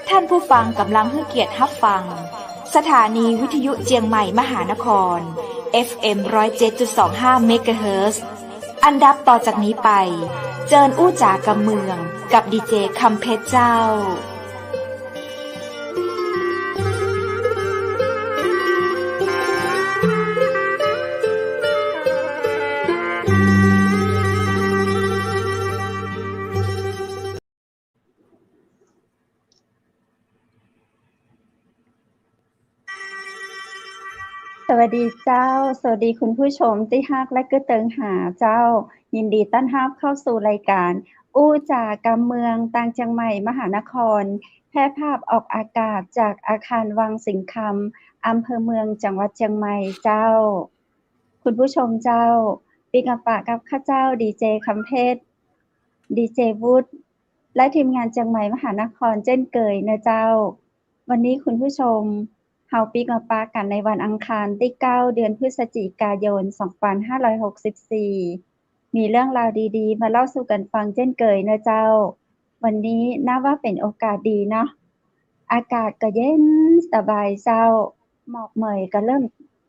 ท่านผู้ฟังกำลังให้เกียรติรับฟังสถานีวิทยุเจียงใหม่มหานคร FM 107.25 เมกะเฮิรตซ์อันดับต่อจากนี้ไปเจิญอู้จ๋ากำเมืองกับดีเจคำเพชรเจ้าสวัสดีเจ้าสวัสดีคุณผู้ชมที่ฮักและก็เติงหาเจ้ายินดีต้อนรับเข้าสู่รายการอู้จ่ากำเมืองต่างเชียงใหม่มหานครแพร่ภาพออกอากาศจากอาคารวังสิงห์คำอำเภอเมืองจังหวัดเชียงใหม่เจ้าคุณผู้ชมเจ้าปีกับปะกับข้าเจ้าดีเจคำเพชรดีเจวุฒิและทีมงานเชียงใหม่มหานครเช่นเคยนะเจ้าวันนี้คุณผู้ชมเฮาปิกมาปากันในวันอังคารที่9เดือนพฤศจิกายน2564มีเรื่องราวดีๆมาเล่าสู่กันฟังเช่นเคยนะเจ้าวันนี้นับว่าเป็นโอกาสดีเนาะอากาศก็เย็นสบายเจ้าหมอกเหมยก็เริ่ม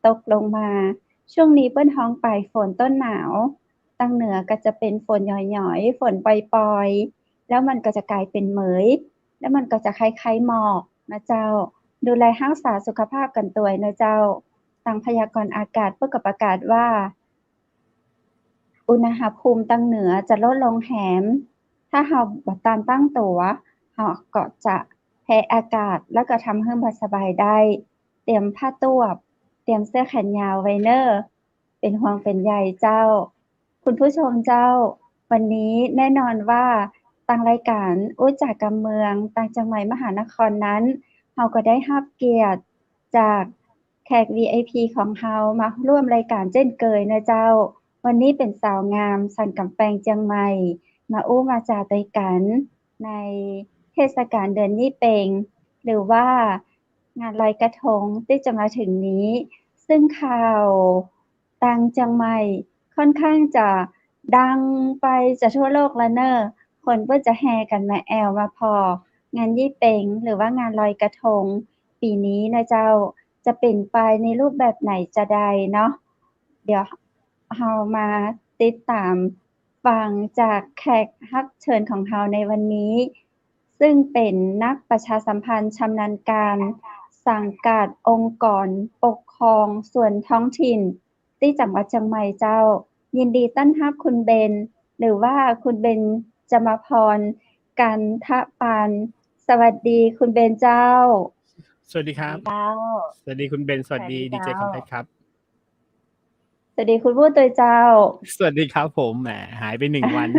ตกลงมาช่วงนี้เปิ้นฮ้องปลายฝนต้นหนาวตั้งเหนือก็จะเป็นฝนหย่อยๆฝนปล่อยๆแล้วมันก็จะกลายเป็นเหมยแล้วมันก็จะคล้ายๆหมอกนะเจ้าดูแลรักษาสุขภาพกันด้วยนะเจ้าทางพยากรณ์อากาศเพิ่นก็ประกาศว่าอุณหภูมิตั้งเหนือจะลดลงแหมถ้าเฮาบ่ทันตั้งตัวเฮาก็จะแพ้อากาศแล้วก็ทำให้บ่สบายได้เตรียมผ้าต้วบเตรียมเสื้อแขนยาวไว้เน้อเป็นห่วงเป็นใยเจ้าคุณผู้ชมเจ้าวันนี้แน่นอนว่าทางรายการอู้จ่ากำเมืองต่างจังหวัดมหานครนั้นเฮาก็ได้รับเกียรติจากแขก VIP ของเฮามาร่วมรายการเช่นเคยนะเจ้าวันนี้เป็นสาวงามสันกำแพงเจียงใหม่มาอู้มาจาด้วยกันในเทศกาลเดือนยี่เปงหรือว่างานลอยกระทงที่จะมาถึงนี้ซึ่งข่าวต่างจังใหม่ค่อนข้างจะดังไปจะทั่วโลกแล้วเน้อคนเพิ่นจะแห่กันมาแอวมาพ้องานยี่เปงหรือว่างานลอยกระทงปีนี้นะเจ้าจะเป็นไปในรูปแบบไหนจะใดเนาะเดี๋ยวเฮามาติดตามฟังจากแขกรับเชิญของเฮาในวันนี้ซึ่งเป็นนักประชาสัมพันธ์ชำนาญการสังกัดองค์กรปกครองส่วนท้องถิ่นที่จังหวัดเชียงใหม่เจ้ายินดีต้อนรับคุณเบนหรือว่าคุณเบนจมพรกันทปานสวัสดีคุณเบนเจ้าสวัสดีครับสวัสดีคุณเบนสวัสดีดีเจคำเพชรครับสวัสดีคุณผู้ตัวเจ้าสวัสดีครับผมแหมหายไป1วัน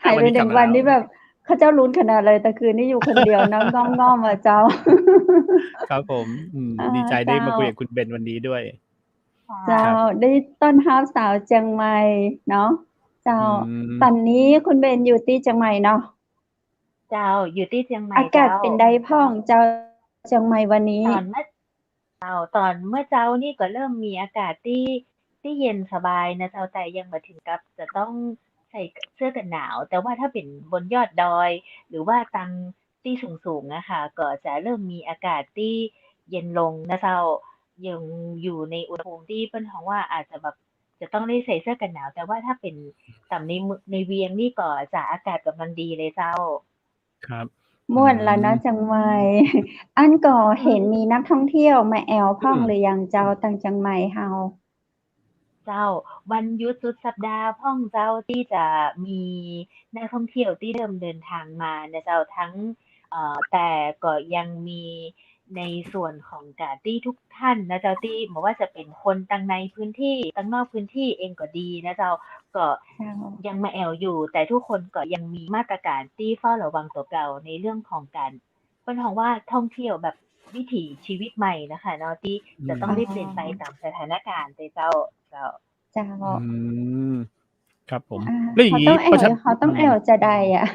หายไป1วันนี่แบบเขาเจ้าลุ้นขนาดเลยแต่คืนนี้อยู่คนเดียวนะง่อมๆอะเจ้าครับผมดีใจได้มาคุยกับคุณเบนวันนี้ด้วยเจ้าได้ต้อนรับสาวเชียงใหม่เนาะเจ้าตอนนี้คุณเบนอยู่ที่เชียงใหม่เนาะเจ้าอยู่ที่เชียงใหม่อากาศเป็นใดพ้องเจ้าเชียงใหม่วันนี้ตอนเมื่อเจ้านี่ก็เริ่มมีอากาศที่เย็นสบายนะเจ้าแต่ยังบ่ถึงกับจะต้องใส่เสื้อกันหนาวแต่ว่าถ้าเป็นบนยอดดอยหรือว่าตังที่สูงๆอะค่ะก็จะเริ่มมีอากาศที่เย็นลงนะเจ้ายังอยู่ในอุณหภูมิที่เปิ้นฮ้องว่าอาจจะแบบจะต้องได้ใส่เสื้อกันหนาวแต่ว่าถ้าเป็นต่ำในเวียงนี่ก็จะอากาศกำลังดีเลยเจ้าครับม่วนล่ะเนาะจังใหม่อันก็เห็นมีนักท่องเที่ยวมาแอวพ้องหรือยังเจ้าต่างจังใหม่เฮาเจ้าวันหยุดสุดสัปดาห์พ่องเจ้าที่จะมีนักท่องเที่ยวที่เริ่มเดินทางมานะเจ้าทั้งแต่ก็ยังมีในส่วนของการที่ทุกท่านนะเจ้าที่บ่ว่าจะเป็นคนตั้งในพื้นที่ตั้งนอกพื้นที่เองก็ดีนะเจ้าก็ยังมาแอวอยู่แต่ทุกคนก็ยังมีมาตรการที่เฝ้าระวังตัวเก่าในเรื่องของการเพิ่นฮ้องว่าท่องเที่ยวแบบวิถีชีวิตใหม่นะคะเนาะที่จะต้องได้เปลี่ยนไปตามสถานการณ์เจ้าครับผมแล้วอย่างงี้เขาต้องแอวจะใดอะ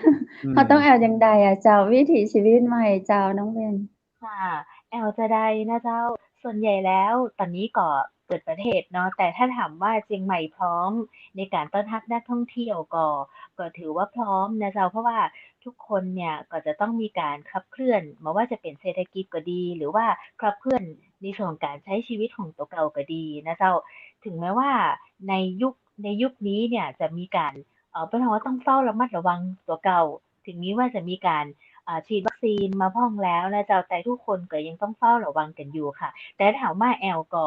เขาต้องแอวจังใดอะเจ้าวิถีชีวิตใหม่เจ้าน้องเบนค่ะแอวจะใดนะเจ้าส่วนใหญ่แล้วตอนนี้ก็เปิดประเทศเนาะแต่ถ้าถามว่าเชียงใหม่พร้อมในการต้อนรับนักท่องเที่ยวก็ถือว่าพร้อมนะเจ้าเพราะว่า ทุกคนเนี่ยก็จะต้องมีการขับเคลื่อนไม่ว่าจะเป็นเศรษฐกิจก็ดีหรือว่าขับเคลื่อนในส่วนของการใช้ชีวิตของตัวเก่าก็ดีนะเจ้าถึงแม้ว่าในยุคในยุคนี้เนี่ยจะมีการเป็นว่าต้องเฝ้าระมัดระวังตัวเก่าถึงนี้ว่าจะมีการฉีดวัคซีนมาพ่องแล้วนะเจ้าแต่ทุกคนก็ยังต้องเฝ้าระวังกันอยู่ค่ะแต่ถามว่าแอลก็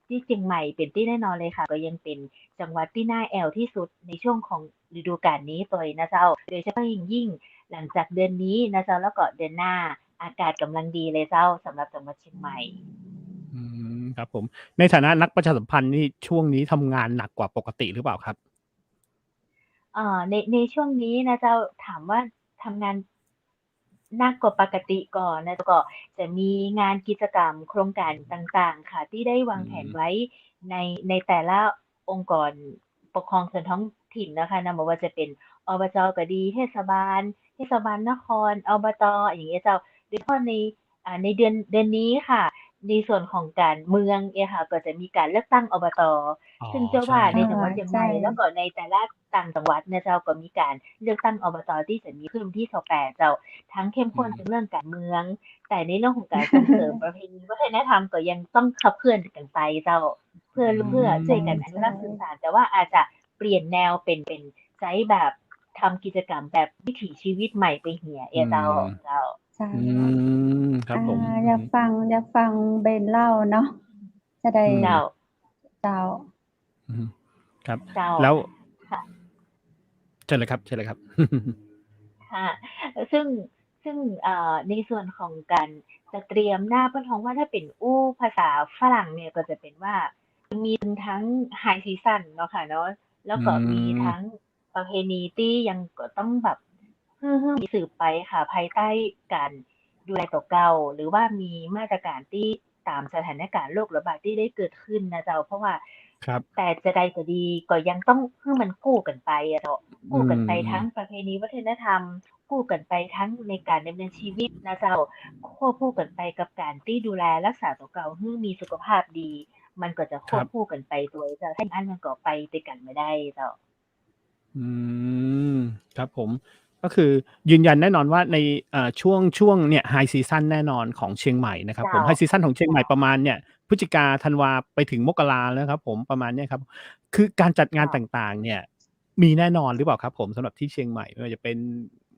ที่เชียงใหม่เป็นที่แน่นอนเลยค่ะก็ยังเป็นจังหวัดที่น่าแอลที่สุดในช่วงของฤดูกาลนี้ตัวนะเจ้าโดยเฉพาะยิ่งหลังจากเดือนนี้นะเจ้าแล้วก็เดือนหน้าอากาศกำลังดีเลยเจ้าสำหรับจังหวัดเชียงใหม่ครับผมในฐานะนักประชาสัมพันธ์นี่ช่วงนี้ทำงานหนักกว่าปกติหรือเปล่าครับในช่วงนี้นะเจ้าถามว่าทำงานหนักกว่าปกติก่อนนะก็จะมีงานกิจกรรมโครงการต่างๆค่ะที่ได้วางแผนไว้ในแต่ละองค์กรปกครองส่วนท้องถิ่นนะคะนะไม่ว่าจะเป็นอบจก็ดีเทศบาลนครอบตอย่างเงี้ยเจ้าโดยเฉพาะในในเดือนนี้ค่ะในส่วนของการเมืองค่ะก็จะมีการเลือกตั้งอบตซึ่งเจ้าว่าในจังหวัดเชียงใหม่แล้วก็ในแต่ละต่างจังหวัดเนี่ยเจ้าก็มีการเลือกตั้งอบตที่จะมีขึ้นที่28เจ้าทั้งเข้มข้นในเรื่องการเมืองแต่ในเรื่องของการส่งเสริมประเพณีวัฒนธรรมก็ยังต้องขับเคลื่อนกันไปเจ้าเพื่อช่วยกันอนุรักษ์สืบสานแต่ว่าอาจจะเปลี่ยนแนวเป็นใช้แบบทำกิจกรรมแบบวิถีชีวิตใหม่ไปเหี่ยเจ้าใช่ครับผมอยากฟังเบนเล่าเนาะจะได้เจ้าครับเจ้าแล้วเชิญเลยครับค่ะซึ่งในส่วนของการจะเตรียมหน้าเปิ้นท้องว่าถ้าเป็นภาษาฝรั่งเนี่ยก็จะเป็นว่ามีทั้งไฮซีซันเนาะค่ะเนาะแล้วก็มีทั้งประเพณีที่ยังก็ต้องแบบมีสืบไปค่ะภายใต้การดูแลตัวเก่าหรือว่ามีมาตรการที่ตามสถานการณ์โรคระบาดที่ได้เกิดขึ้นนะเจ้าเพราะว่าแต่จะใดก็ดีก็ยังต้องมันกู้กันไปเนาะกู้กันไปทั้งประเพณีวัฒนธรรมกู้กันไปทั้งในการดำเนินชีวิตนะเจ้าควบคู่กันไปกับการที่ดูแลรักษาตัวเก่าให้มีสุขภาพดีมันก็จะควบคู่กันไปตัวเจ้าถ้าอย่างนั้นมันก็ไปด้วยกันไม่ได้เจ้าครับผมก็คือยืนยันแน่นอนว่าในช่วงเนี่ยไฮซีซันแน่นอนของเชียงใหม่นะครับผมไฮซีซันของเชียงใหม่ประมาณเนี่ยพฤศจิกาธันวาไปถึงมกราแล้วครับผมประมาณเนี้ยครับคือการจัดงานต่างๆเนี่ยมีแน่นอนหรือเปล่าครับผมสำหรับที่เชียงใหม่ไม่ว่าจะเป็น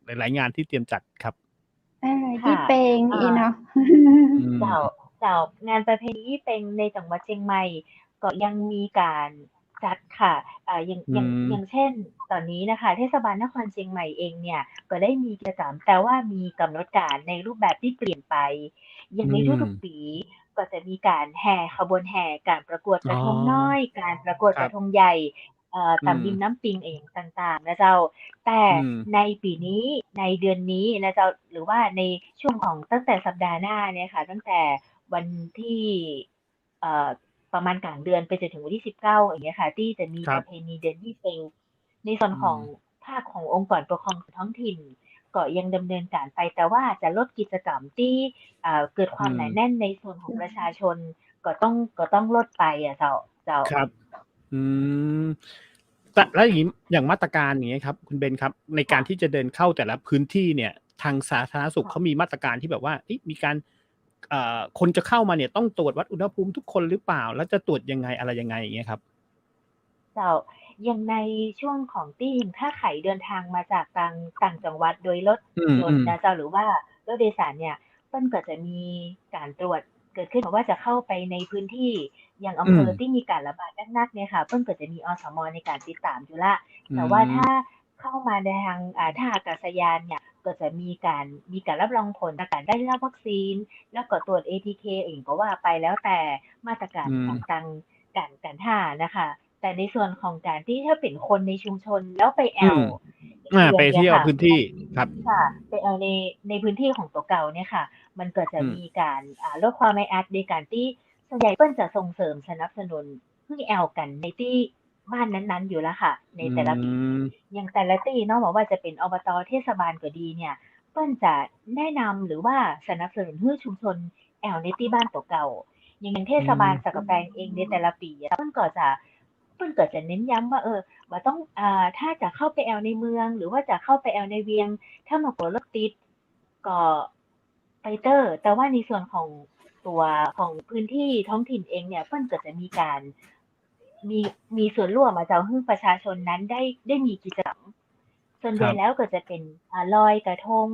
หลายๆงานที่เตรียมจัดครับยี่เปงอีเนาะเจ้างานประเพณียี่เปงในจังหวัดเชียงใหม่ก็ยังมีการจัดค่ะอย่างเช่นตอนนี้นะคะเทศบาลนครเชียงใหม่เองเนี่ยก็ได้มีกิจกรรมแต่ว่ามีกำหนดการในรูปแบบที่เปลี่ยนไปอย่างในทุกๆปีก็จะมีการแห่ขบวนแห่การประกวดกระทงน้อยการประกวดกระทงใหญ่ตำดินน้ำปิงเองต่างๆนะเจ้าแต่ในปีนี้ในเดือนนี้นะเจ้าหรือว่าในช่วงของตั้งแต่สัปดาห์หน้าเนี่ยค่ะตั้งแต่วันที่ประมาณกลางเดือนไปจนถึงวันที่19อย่างเงี้ยค่ะที่จะมีประเพณีเดือนยี่เปงในส่วนของภาคขององค์กรปกครองท้องถิ่นก็ยังดำเนินการไปแต่ว่าจะลดกิจกรรมที่เกิดความหนาแน่นในส่วนของประชาชนก็ต้องลดไปเจ้าครับแต่แล้วอย่างมาตรการอย่างเงี้ยครับคุณเบนครับในการที่จะเดินเข้าแต่ละพื้นที่เนี่ยทางสาธารณสุขเขามีมาตรการที่แบบว่ามีการคนจะเข้ามาเนี่ยต้องตรวจวัดอุณหภูมิทุกคนหรือเปล่าแล้วจะตรวจยังไงอะไรยังไงอย่างเงี้ยครับเจ้าอย่างในช่วงของที่ถ้าใครเดินทางมาจากต่างจังหวัดโดยรถยนต์นะเจ้าหรือว่ารถโดยสารเนี่ยเปิ้นก็จะมีการตรวจเกิดขึ้นเพราะว่าจะเข้าไปในพื้นที่อย่างอำเภอที่มีการระบาดนักๆเนี่ยค่ะเปิ้นก็จะมีอสมในการติดตามอยู่ละแต่ว่าถ้าเข้ามาในทางท่าอากาศยานเนี่ยก็จะมีการรับรองผลการได้รับวัคซีนแล้วก็ตรวจ ATK เองก็ว่าไปแล้วแต่มาตรการของทางการท่านะคะแต่ในส่วนของการที่ถ้าเป็นคนในชุมชนแล้วไปไปเที่ยวพื้นที่ครับค่ะไปในพื้นที่ของตัวเก่าเนี่ยค่ะมันก็จะมีการลดความไม่อัดในการที่ส่วนใหญ่เปิ้นจะส่งเสริมสนับสนุนให้กันในที่บ้านนั้นๆอยู่แล้วค่ะในแต่ละปีอย่างแต่ละที่เนาะบอกว่าจะเป็นอบตเทศบาลก็ดีเนี่ยเปิ้นจะแนะนำหรือว่าสนับสนุนให้ชุมชนในที่บ้านตัวเก่าอย่างเทศบาลสักกะแพงเองในแต่ละปีเปิ้นก็จะ เพิ่นก็จะเน้นย้ำว่าว่าต้องถ้าจะเข้าไปแอลในเมืองหรือว่าจะเข้าไปแอลในเวียงถ้ามากลัวรถติดก็ไปเตอร์แต่ว่าในส่วนของตัวของพื้นที่ท้องถิ่นเองเนี่ยเพิ่นก็จะมีการมีส่วนร่วมเจ้าให้ประชาชนนั้นได้มีกิจกรรมส่วนใหญ่แล้วก็จะเป็นลอยกระทง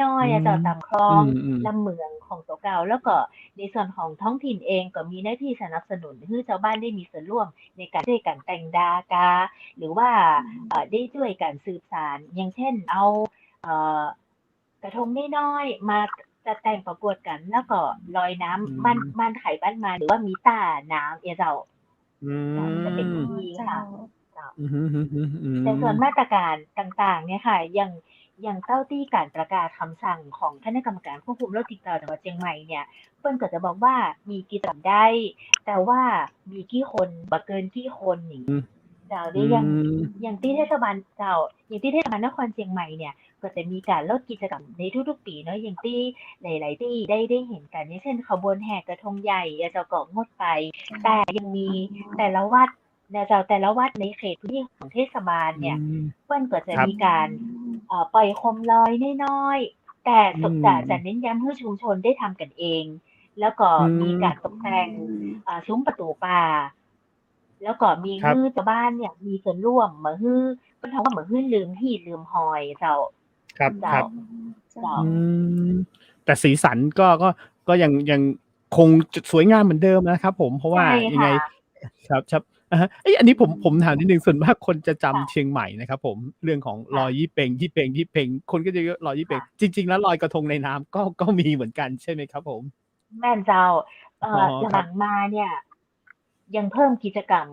น้อยๆเจ้าตามคลองลำเมืองของตัวเก่าแล้วก็ในส่วนของท้องถิ่นเองก็มีหน้าที่สนับสนุนให้ชาวบ้านได้มีส่วนร่วมในการช่วยกันแต่งดากาหรือว่าได้ช่วยกันสืบสานอย่างเช่นเอากระทงน้อยๆมาจะแต่งประกวดกันแล้วก็ลอยน้ำบ้านไข่บ้านมาหรือว่ามีตาน้ำเจ้าจะเป็นที่ค่ะแต่ส่วนมาตรการต่างๆเนี่ยค่ะอย่างเจ้าที่การประกาศคำสั่งของคณะกรรมการควบคุมโรคติดต่อจังหวัดเชียงใหม่เนี่ยเพิ่นก็จะบอกว่ามีกี่จำได้แต่ว่ามีกี่คนบ่เกินกี่คนอย่างเจ้าได้อย่างที่เทศบาลเจ้าอย่างที่เทศบาลนครเชียงใหม่เนี่ยก็จะมีการลดกิจกรรมในทุกๆปีเนาะอย่างที่หลายๆที่ได้เห็นกันอย่างเช่นขบวนแห่กระทงใหญ่เจ้าก็งดไปแต่ยังมีแต่ละวัดเจ้าแต่ละวัดในเขตพื้นที่ของเทศบาลเนี่ยเพิ่นก็จะมีการปล่อยโคมลอยน้อยๆแต่จะเน้นย้ำให้ชุมชนได้ทำกันเองแล้วก็มีการตกแต่งซุ้มประตูป่าแล้วก็มีฮื้อชาวบ้านเนี่ยมีส่วนร่วมเหมือนฮื้อเพิ่นว่าเหมือนฮื้อลืมที่ลืมหอยเจ้าแต่สีสันก็ยังคงสวยงามเหมือนเดิมนะครับผมเพราะว่ายังไงครับอันนี้ผมถามนิดนึงส่วนมากคนจะจำเชียงใหม่นะครับผมเรื่องของลอยยี่เป่งคนก็จะเยอะลอยยี่เป่งจริงๆแล้วลอยกระทงในน้ำก็มีเหมือนกันใช่ไหมครับผมแม่นเจ้าหลังมาเนี่ยยังเพิ่มกิจกรรม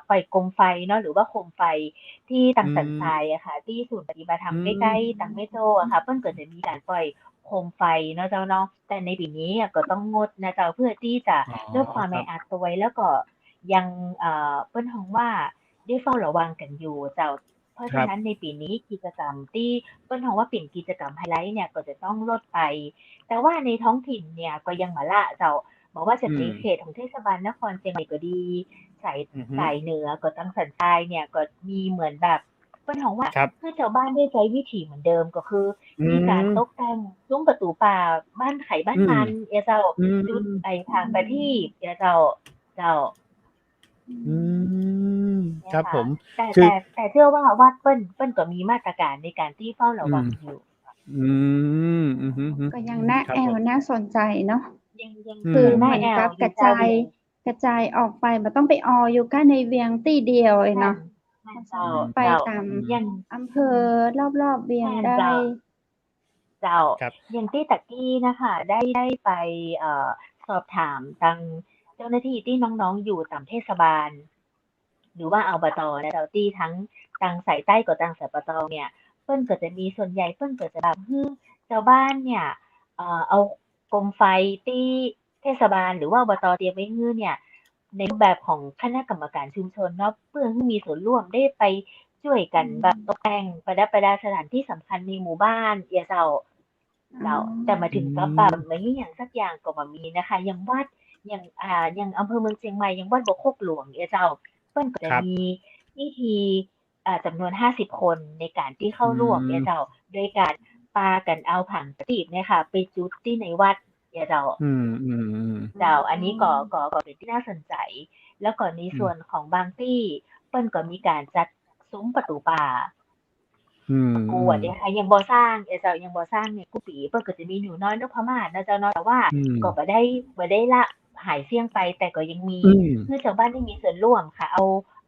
ปล่อยโคมไฟเนาะหรือว่าโคมไฟที่ตังสันทรายอะค่ะที่ศูนย์ปฏิบัติธรรมใกล้ๆตังแม่โจ้อะค่ะเพิ่นก็จะมีการปล่อยโคมไฟเนาะเจ้าเนาะแต่ในปีนี้ก็ต้องงดนะเจ้าเพื่อที่จะลดความแออัดตัวไว้แล้วก็ยังเปิ้นฮ้องว่าได้เฝ้าระวังกันอยู่เจ้าเพราะฉะนั้นในปีนี้กิจกรรมที่เปิ้นฮ้องว่าเป็นกิจกรรมไฮไลท์เนี่ยก็จะต้องลดไปแต่ว่าในท้องถิ่นเนี่ยก็ยังบ่ละเจ้าบอกว่าจะเป็นเขตของเทศบาลนครเชียงใหม่ก็ดีสายเหนือก็ตังสันทรายเนี่ยก็มีเหมือนแบบเปิ้นฮ้องว่าให้ชาวบ้านได้ใช้วิถีเหมือนเดิมก็คือมีการตกแต่งซุ้มประตูป่าบ้านไข่บ้านมันเจ้าจุดทางประทีปเจ้าครับผมแต่เชื่อว่าวัดเปิ้นก็มีมาตรการในการที่เฝ้าระวังอยู่ก็ยังน่าแอวน่าสนใจเนาะยังคือเหมือนกับกระจายออกไปมันต้องไปอยู่แค่ในเวียงตีเดียวเนาะไปตามอำเภอรอบๆเวียงได้เจ้าอย่างที่ตะกี้นะคะได้ไปสอบถามทางเจ้าหน้าที่ที่น้องๆอยู่ตามเทศบาลหรือว่าอบตนะเจ้าที่ทั้งทางสายใต้กับทางสายปตเนี่ยเพิ่นก็จะมีส่วนใหญ่เพิ่นก็จะแบบชาวบ้านเนี่ยเอาโคมไฟที่เทศบาลหรือว่าอบตเตรียมไว้ให้เนี่ยในรูปแบบของคณะกรรมการชุมชนเนาะเพื่อให้มีส่วนร่วมได้ไปช่วยกันแบบตกแต่งประดับประดาสถานที่สำคัญในหมู่บ้านเจ้าแต่มาถึงกับแบบไม่มีอย่างสักอย่างก็บ่มีนะคะอย่างวัดอย่างอำเภอเมืองเชียงใหม่อย่างวัดบ่โคกหลวงเจ้าเพิ่นก็จะมีพิธีจำนวน50คนในการที่เข้าร่วมเจ้าโดยการปากันเอาผางประทีปเนี่ยค่ะไปจุดที่ในวัดเจ้าอันนี้ก็เป็นที่น่าสนใจแล้วก็ในส่วนของบางที่เปิ้นก็มีการจัดซุ้มประตูป่าประกวดนะคะยังบ่สร้างเจ้ายังบ่สร้างเนี่ยกุปีเปิ้นก็จะมีหนูน้อยนพมาศนะเจ้าเนาะแต่ว่าก็บ่ได้ละหายเสี่ยงไปแต่ก็ยังมีคือชาวบ้านที่มีส่วนร่วมค่ะเ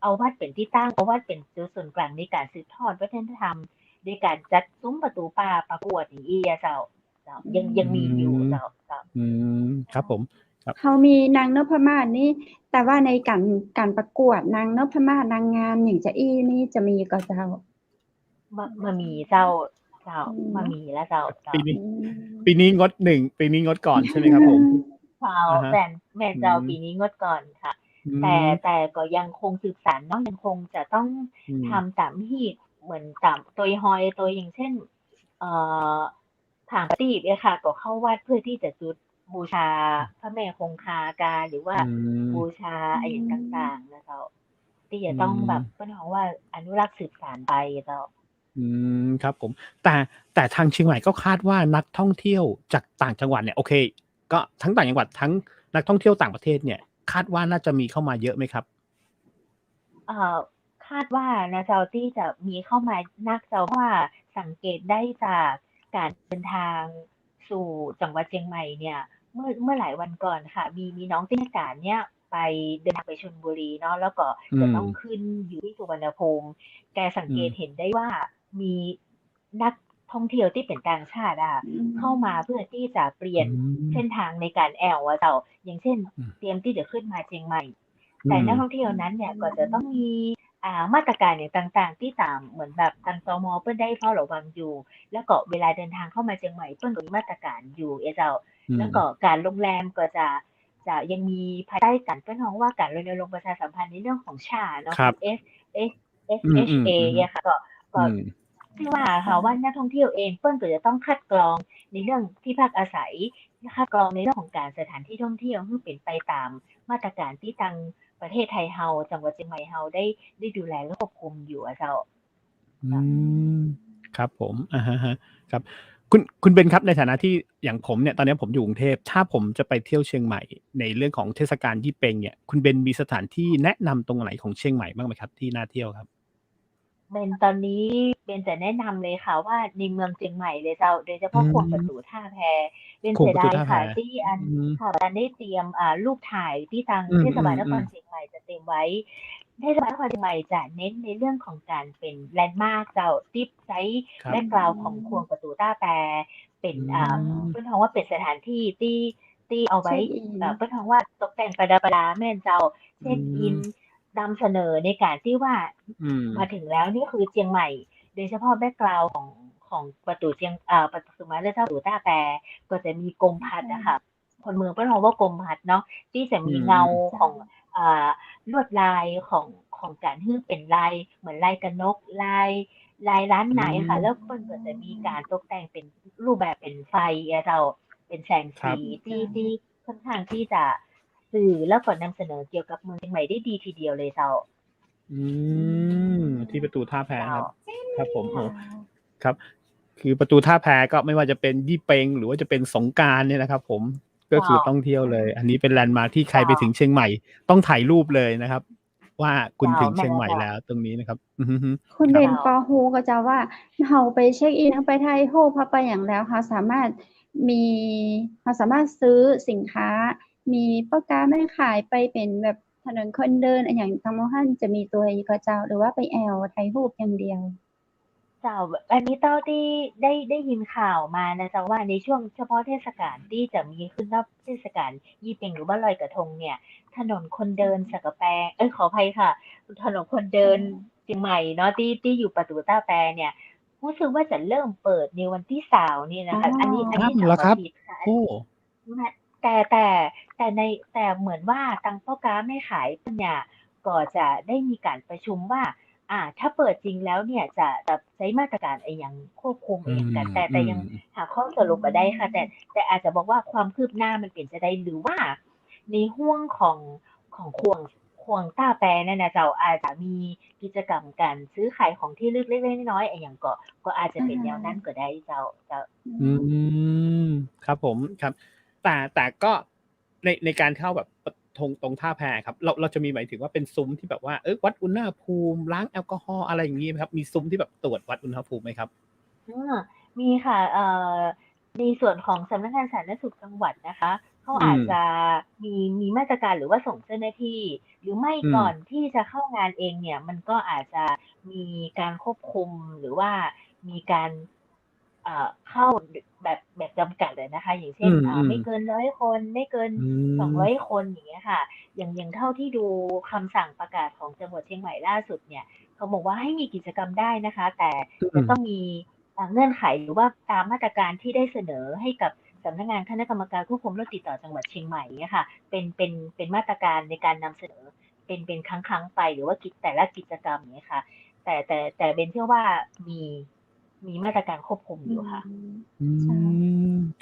อาวัดเป็นที่ตั้งเอาวัดเป็นจุดศูนย์กลางในการสืบทอดวัฒนธรรมในการจัดซุ้มประตูป่าประกวดอย่างนี้เจ้ายังมีอยู่เจ้าครับผมเขามีนางนพมาศนี่แต่ว่าในการประกวดนางนพมาศนางงามอย่างจะนี่จะมีก็เจ้ามามีเจ้ามามีแล้วเจ้าปีนี้งด1ปีนี้งดก่อนใช่ไหมครับผมแม่เจ้าปีนี้งดก่อนค่ะแต่ก็ยังคงสืบสานเนาะยังคงจะต้องทำตามที่เหมือนตามตัวฮอยตัวอย่างเช่นผางประทีปค่ะก็เข้าวัดเพื่อที่จะจุดบูชาพระแม่คงคากาหรือว่าบูชาอย่างต่างๆนะเจ้า ที่จะ อื ต้องแบ ม บเปิ้นฮ้องว่าอนุรักษ์สืบสานไปเจ้า ครับผม แต่ทางเชียงใหม่ก็คาดว่านักท่องเที่ยวจากต่างจังหวัดเนี่ยโอเค ก็ทั้งต่างจังหวัดทั้งนักท่องเที่ยวต่างประเทศเนี่ย คาดว่าน่าจะมีเข้ามาเยอะไหมครับ? เอ่อ คาดว่านะเจ้าที่จะมีเข้ามานักเจ้า เพราะว่าสังเกตได้จากการเดินทางสู่จังหวัดเชียงใหม่เนี่ย เมื่อหลายวันก่อนค่ะ มีน้องที่ราชการเนี่ยไปเดินทางไปชลบุรีเนาะ แล้วก็จะต้องขึ้นอยู่ที่สุวรรณภูมิ แกสังเกตเห็นได้ว่ามีนักท่องเที่ยวที่เป็นต่างชาติอะ เข้ามาเพื่อที่จะเปลี่ยนเส้นทางในการแอวอะเจ้า อย่างเช่น เตรียมที่จะขึ้นมาเชียงใหม่ แต่นักท่องเที่ยวนั้นเนี่ยก็จะต้องมีมาตรการอย่างต่างๆ ที่ตามเหมือนแบบทางตม.เพิ่นได้เฝ้าระวังอยู่ แล้วก็เวลาเดินทางเข้ามาเชียงใหม่เพิ่นก็มีมาตรการอยู่เจ้า แล้วก็การโรงแรมก็จะยังมีภายใต้การเปิ้นฮ้องว่าการรณรงค์ประชาสัมพันธ์ในเรื่องของชาเนาะ ครับ SHA เนี่ยค่ะ ก็ที่ว่าค่ะว่านักท่องเที่ยวเองเปิ้นก็จะต้องคัดกรองในเรื่องที่พักอาศัย คัดกรองในเรื่องของการสถานที่ท่องเที่ยวให้เป็นไปตามมาตรการที่ทางประเทศไทยเรา จังหวัดเชียงใหม่เราได้ดูแลและควบคุมอยู่อะเจ้า ครับผม อะฮะ ๆ ครับ คุณเบนครับ ในฐานะที่อย่างผมเนี่ย ตอนนี้ผมอยู่กรุงเทพ ถ้าผมจะไปเที่ยวเชียงใหม่ในเรื่องของเทศกาลยี่เป็งเนี่ย คุณเบนมีสถานที่แนะนำตรงไหนของเชียงใหม่บ้างไหมครับที่น่าเที่ยวครับ? เบนตอนนี้เบนจะแนะนำเลยค่ะว่าในเมืองเชียงใหม่เลยเจ้า โดยเฉพาะขวงประตูท่าแพ เบนเสียดายค่ะที่ค่ะได้เตรียมรูปถ่ายที่ทางเทศบาลนครเชียงใหม่จะเตรียมไว้ เทศบาลนครเชียงใหม่จะเน้นในเรื่องของการเป็นแลนด์มาร์กเจ้า ที่ใช้แบ็กกราวนด์ของขวงประตูท่าแพเป็นเปิ้นฮ้องว่าเป็นสถานที่ที่เอาไว้เปิ้นฮ้องว่าตกแต่งประดับประดาแม่นเจ้า เช็กอิน นำเสนอในการที่ว่ามาถึงแล้วนี่คือเชียงใหม่ โดยเฉพาะแบ็กกราวนด์ของประตูเชียงประตูมาเลยเจ้าประตูท่าแพก็จะมีกรมพัดอะค่ะ คนเมืองเปิ้นฮ้องว่ากรมพัดเนาะ ที่จะมีเงาของลวดลายของการฮื้อเป็นลายเหมือนลายกนก ลายล้านนาค่ะ แล้วเปิ้นก็จะมีการตกแต่งเป็นรูปแบบเป็นไฟอะเจ้า เป็นแสงสีที่ค่อนข้างที่จะสื่อแล้วก็นำเสนอเกี่ยวกับเมืองเชียงใหม่ได้ดีทีเดียวเลยเจ้า ที่ประตูท่าแพครับ ครับผม โอ้ ครับ คือประตูท่าแพก็ไม่ว่าจะเป็นยี่เป็ง หรือว่าจะเป็นสงกรานต์เนี่ยนะครับผม ก็คือต้องเที่ยวเลย อันนี้เป็นแลนด์มาร์กที่ใครไปถึงเชียงใหม่ต้องถ่ายรูปเลยนะครับ ว่าคุณถึงเชียงใหม่แล้วตรงนี้นะครับ คุณ ค เบ รับ นก็รู้ก็เจ้าว่าเราไปเช็กอิน เราไปถ่ายรูป เราไปหยังแล้วเราสามารถซื้อสินค้า มีพ่อค้าแม่ขายไปเป็นแบบถนนคนเดินอะหยังทางหมู่เราจะมีตัวอีกก็เจ้า หรือว่าไปแอวถ่ายรูปอย่างเดียว? เจ้า อันนี้เท่าที่ได้ยินข่าวมานะเจ้าว่าในช่วงเฉพาะเทศกาลที่จะมีขึ้นรอบเทศกาลยี่เป็งหรือว่าลอยกระทงเนี่ย ถนนคนเดินสักกะแป ขออภัยค่ะ ถนนคนเดินเชียงใหม่เนาะที่อยู่ประตูท่าแพเนี่ย รู้สึกว่าจะเริ่มเปิดในวันที่20นี่นะคะ อันนี้จำบ่ผิดค่ะ แต่เหมือนว่าทางพ่อค้าแม่ขายเพิ่นเนี่ยก็จะได้มีการประชุมว่า ถ้าเปิดจริงแล้วเนี่ยจะใช้มาตรการอิหยังควบคุมอิหยังกัน แต่ยังหาข้อสรุปบ่ได้ค่ะ แต่อาจจะบอกว่าความคืบหน้ามันเป็นจั่งใด หรือว่าในห้วงของขวงท่าแพนั่นน่ะเจ้า อาจจะมีกิจกรรมการซื้อขายของที่ระลึกเล็กๆน้อยๆอิหยังก็อาจจะเป็นแนวนั้นก็ได้เจ้า ครับผม ครับ แต่ก็ในการเข้าแบบตรงท่าแพครับ เราจะมีหมายถึงว่าเป็นซุ้มที่แบบว่า วัดอุณหภูมิ ล้างแอลกอฮอล์ อะไรอย่างงี้ไหมครับ? มีซุ้มที่แบบตรวจวัดอุณหภูมิไหมครับ? มีค่ะ ในส่วนของสำนักงานสาธารณสุขจังหวัดนะคะ เขาอาจจะมีมาตรการหรือว่าส่งเจ้าหน้าที่ หรือไม่ก่อนที่จะเข้างานเองเนี่ย มันก็อาจจะมีการควบคุม หรือว่ามีการเข้าแบบจำกัดอะนะคะ อย่างเช่น ไม่เกิน100 คน ไม่เกิน200 คน อย่างเงี้ยค่ะ อย่างเท่าที่ดูคำสั่งประกาศของจังหวัดเชียงใหม่ล่าสุดเนี่ย เขาบอกว่าให้มีกิจกรรมได้นะคะ แต่จะต้องมีเงื่อนไข หรือว่าตามมาตรการที่ได้เสนอให้กับสำนักงานคณะกรรมการควบคุมโรคติดต่อจังหวัดเชียงใหม่เนี่ยค่ะ เป็นมาตรการในการนำเสนอเป็นครั้งๆไป หรือว่าแต่ละกิจกรรมอย่างเงี้ยค่ะ แต่เบนเชื่อว่ามีมาตรการควบคุมอยู่ค่ะ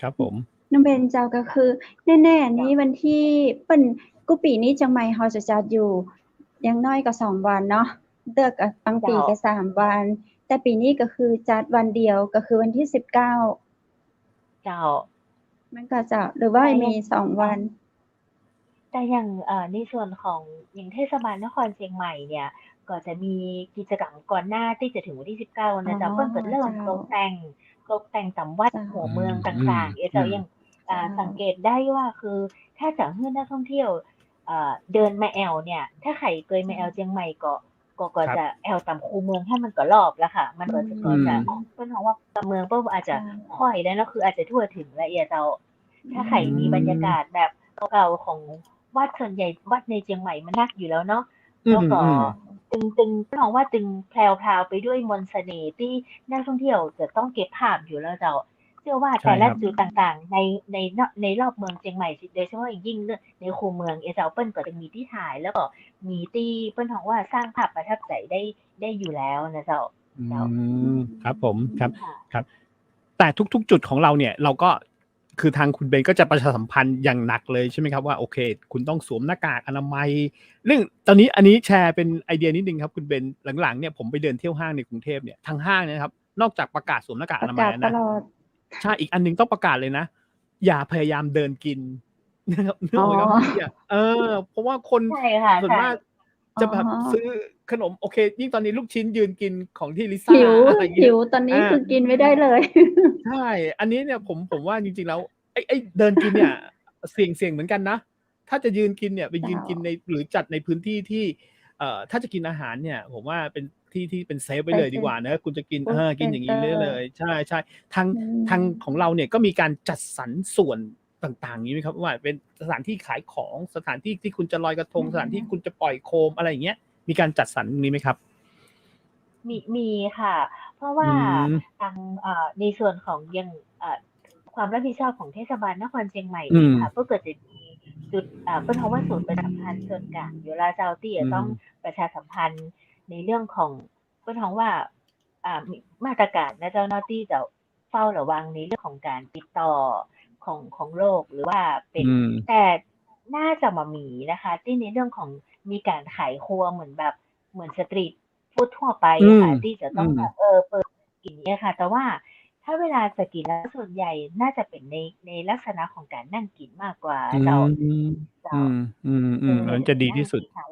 ครับผม น้องเบนเจ้า ก็คือแน่ๆนี้วันที่เปิ้นกุปีนี้เชียงใหม่เราจะจัดอยู่ อย่างน้อยก็2 วันเนาะเลือกบางปี เจ้า ก็3 วัน แต่ปีนี้ก็คือจัดวันเดียวก็คือวันที่19เจ้า มันก็จะหรือว่าแต่ยั มี ง 2 วัน แต่อย่างในส่วนของอย่างเทศบาลนครเชียงใหม่เนี่ย ก็จะมีกิจกรรมก่อนหน้าที่จะถึงวันที่ 19 อ๋อ นะเจ้า เพิ่นก็เริ่มเจ้า ตกแต่งตามวัด เจ้า หัวเมืองต่าง ๆ เจ้าอย่าง เจ้า สังเกตได้ว่าคือถ้าจะให้นักท่องเที่ยวเดินมาแอวเนี่ย ถ้าใครเคยมาแอวเชียงใหม่ก็ครั จะ บ แอวตามคูเมืองให้มันก็รอบแล้วค่ะ มันก็จะ อืม เพิ่นว่าตามเมืองเพิ่นอาจจะ เจ้า ค่อยแล้วเนาะคืออาจจะทั่วถึงละเอียดเจ้า ถ้าใคร อื มีบรรยา ม กาศแบบเก่าๆของวัดส่วนใหญ่วัดในเชียงใหม่มันนักอยู่แล้วเนาะ อื แล้วก็ ม ตึงมองว่าตึงแพรวๆไปด้วยมนต์เสน่ห์ที่นักท่องเที่ยวจะต้องเก็บภาพอยู่แล้วเจ้า เชื่อว่า ใช่ แต่ละ ครับ จุดต่างๆ ในรอบเมืองเชียงใหม่โดยเฉพาะอย่างยิ่งในคูเมืองเจ้าเปิ้นก็จะมีที่ถ่าย แล้วก็มีที่เปิ้นฮ้องว่าสร้างภาพประทับใจได้อยู่แล้วนะเจ้า อื เจ้า ม ครับผม ครับ ค่ะ ครับ แต่ทุกๆ จุดของเราเนี่ย เราก็คือทางคุณเบนก็จะประชาสัมพันธ์อย่างหนักเลยใช่ไหมครับว่าโอเค คุณต้องสวมหน้ากากอนามัย เรื่องตอนนี้อันนี้แชร์เป็นไอเดียนิดนึงครับคุณเบนหลังๆเนี่ยผมไปเดินเที่ยวห้างในกรุงเทพเนี่ยทางห้างเนี่ยนะครับนอกจากประกาศสวมหน้ากาก ป อ ระ นามั กาย ศ แล้ว ต นะ ลอด ใช่อีกอันหนึงต้องประกาศเลยนะ อย่าพยายามเดินกิน นะครับนึก อ๋ อ อ อกไหมครับเพราะว่าคน ใช่ค่ะ ส่วน ใช่ มาก อ๋ จะ อ แบบซื้อขนมโอเค ยิ่งตอนนี้ลูกชิ้นยืนกินของที่ลิ หิ ซ่า ว อะไรอย่างเงี้ หิ ย วตอนนี้ อา คือกินไม่ได้เลย ใช่ อันนี้เนี่ยผมว่าจริง ๆ แล้วไอ้เดินกินเนี่ย เสี่ยงเหมือนกันนะ ถ้าจะยืนกินเนี่ยไป เจ้ ยืนกินในหรือจัดในพื้นที่ที่ถ้าจะกินอาหารเนี่ยผมว่าเป็นที่ที่เป็นเซฟ ไป ไว้เลยดีซื้อ กว่าเนาะคุณจะกิน ฟู้ด กิ เซ็ น น อย่าง เต งี้ อ ได้ ร์ เลย ใช่ ๆ ทาง อื ทาง ม ของเราเนี่ยก็มีการจัดสรรส่วนต่าง ๆ งี้ไหมครับว่าเป็นสถานที่ขายของ สถานที่ที่คุณจะลอยกระทง สถานที่คุณจะปล่อยโคม อะไรอย่างเงี้ย มีการจัดสรรตรงนี้ไหมครับ? มีค่ะ เพราะ อื ว่า ม ทางในส่วนของอย่างความรับผิดชอบของเทศบาลนครเชียงใหม่ อื เอง ม ค่ะ เพิ่นก็จะมีจุดเพิ่นฮ้องว่าศูนย์ประชาสัมพันธ์ส่วนกลางอยู่แล้วเจ้า ที่ อื จะต้อง ม ประชาสัมพันธ์ในเรื่องของ เพิ่นฮ้องว่ามีมาตรการนะเจ้าเนาะ ที่จะเฝ้าระวังในเรื่องของการติดต่อของโรค หรือว่าเป็ อื น ม แต่น่าจะบ่มีนะคะ ที่ในเรื่องของมีการขายครัวเหมือนแบบเหมือนสตรีตฟูดทั่วไป อื อะ ม ค่ะ ที่จะ อต้ ือง ม แบบ เปิดกิน เงี้ยค่ะ แต่ว่าถ้าเวลาจะกิน แล้ว ส่วนใหญ่น่าจะเป็นในลักษณะของการนั่งกินมากกว่าอืเจ้า ม เจอื้า ม อืม ๆ อันนั้น จะ จะ เป็น ดี นั่ ที ง่ สุด กินค่ะ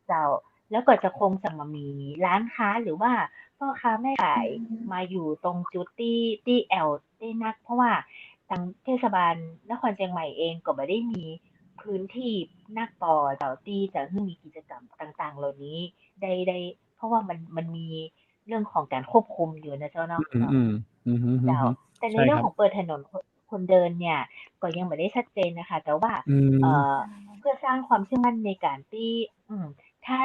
เจ้า แล้วก็จะคงจะมามีร้านค้า หรือว่าพ่อค้าแม่ขายมาอยู่ตรงจุดที่แอวได้นัก เพราะว่าทางเทศบาลนครเชียงใหม่เองก็บ่ได้มีพื้นที่นักพอเจ้า ที่จะให้มีกิจกรรมต่าง ๆ เหล่านี้ได้ เพราะว่ามันมีเรื่องของการควบคุมอยู่นะเจ้าเนาะ อื เจ้า ม ๆ อือฮึ เจ้า แต่ๆ ใในช่ครเรื่อง ับ ของเปิดถนนคนเดินเนี่ย ก็ยังบ่ได้ชัดเจนน่ะค่ะ แต่ว่า อืม เพื่อสร้างความเชื่อมั่นในการที่ ถ้า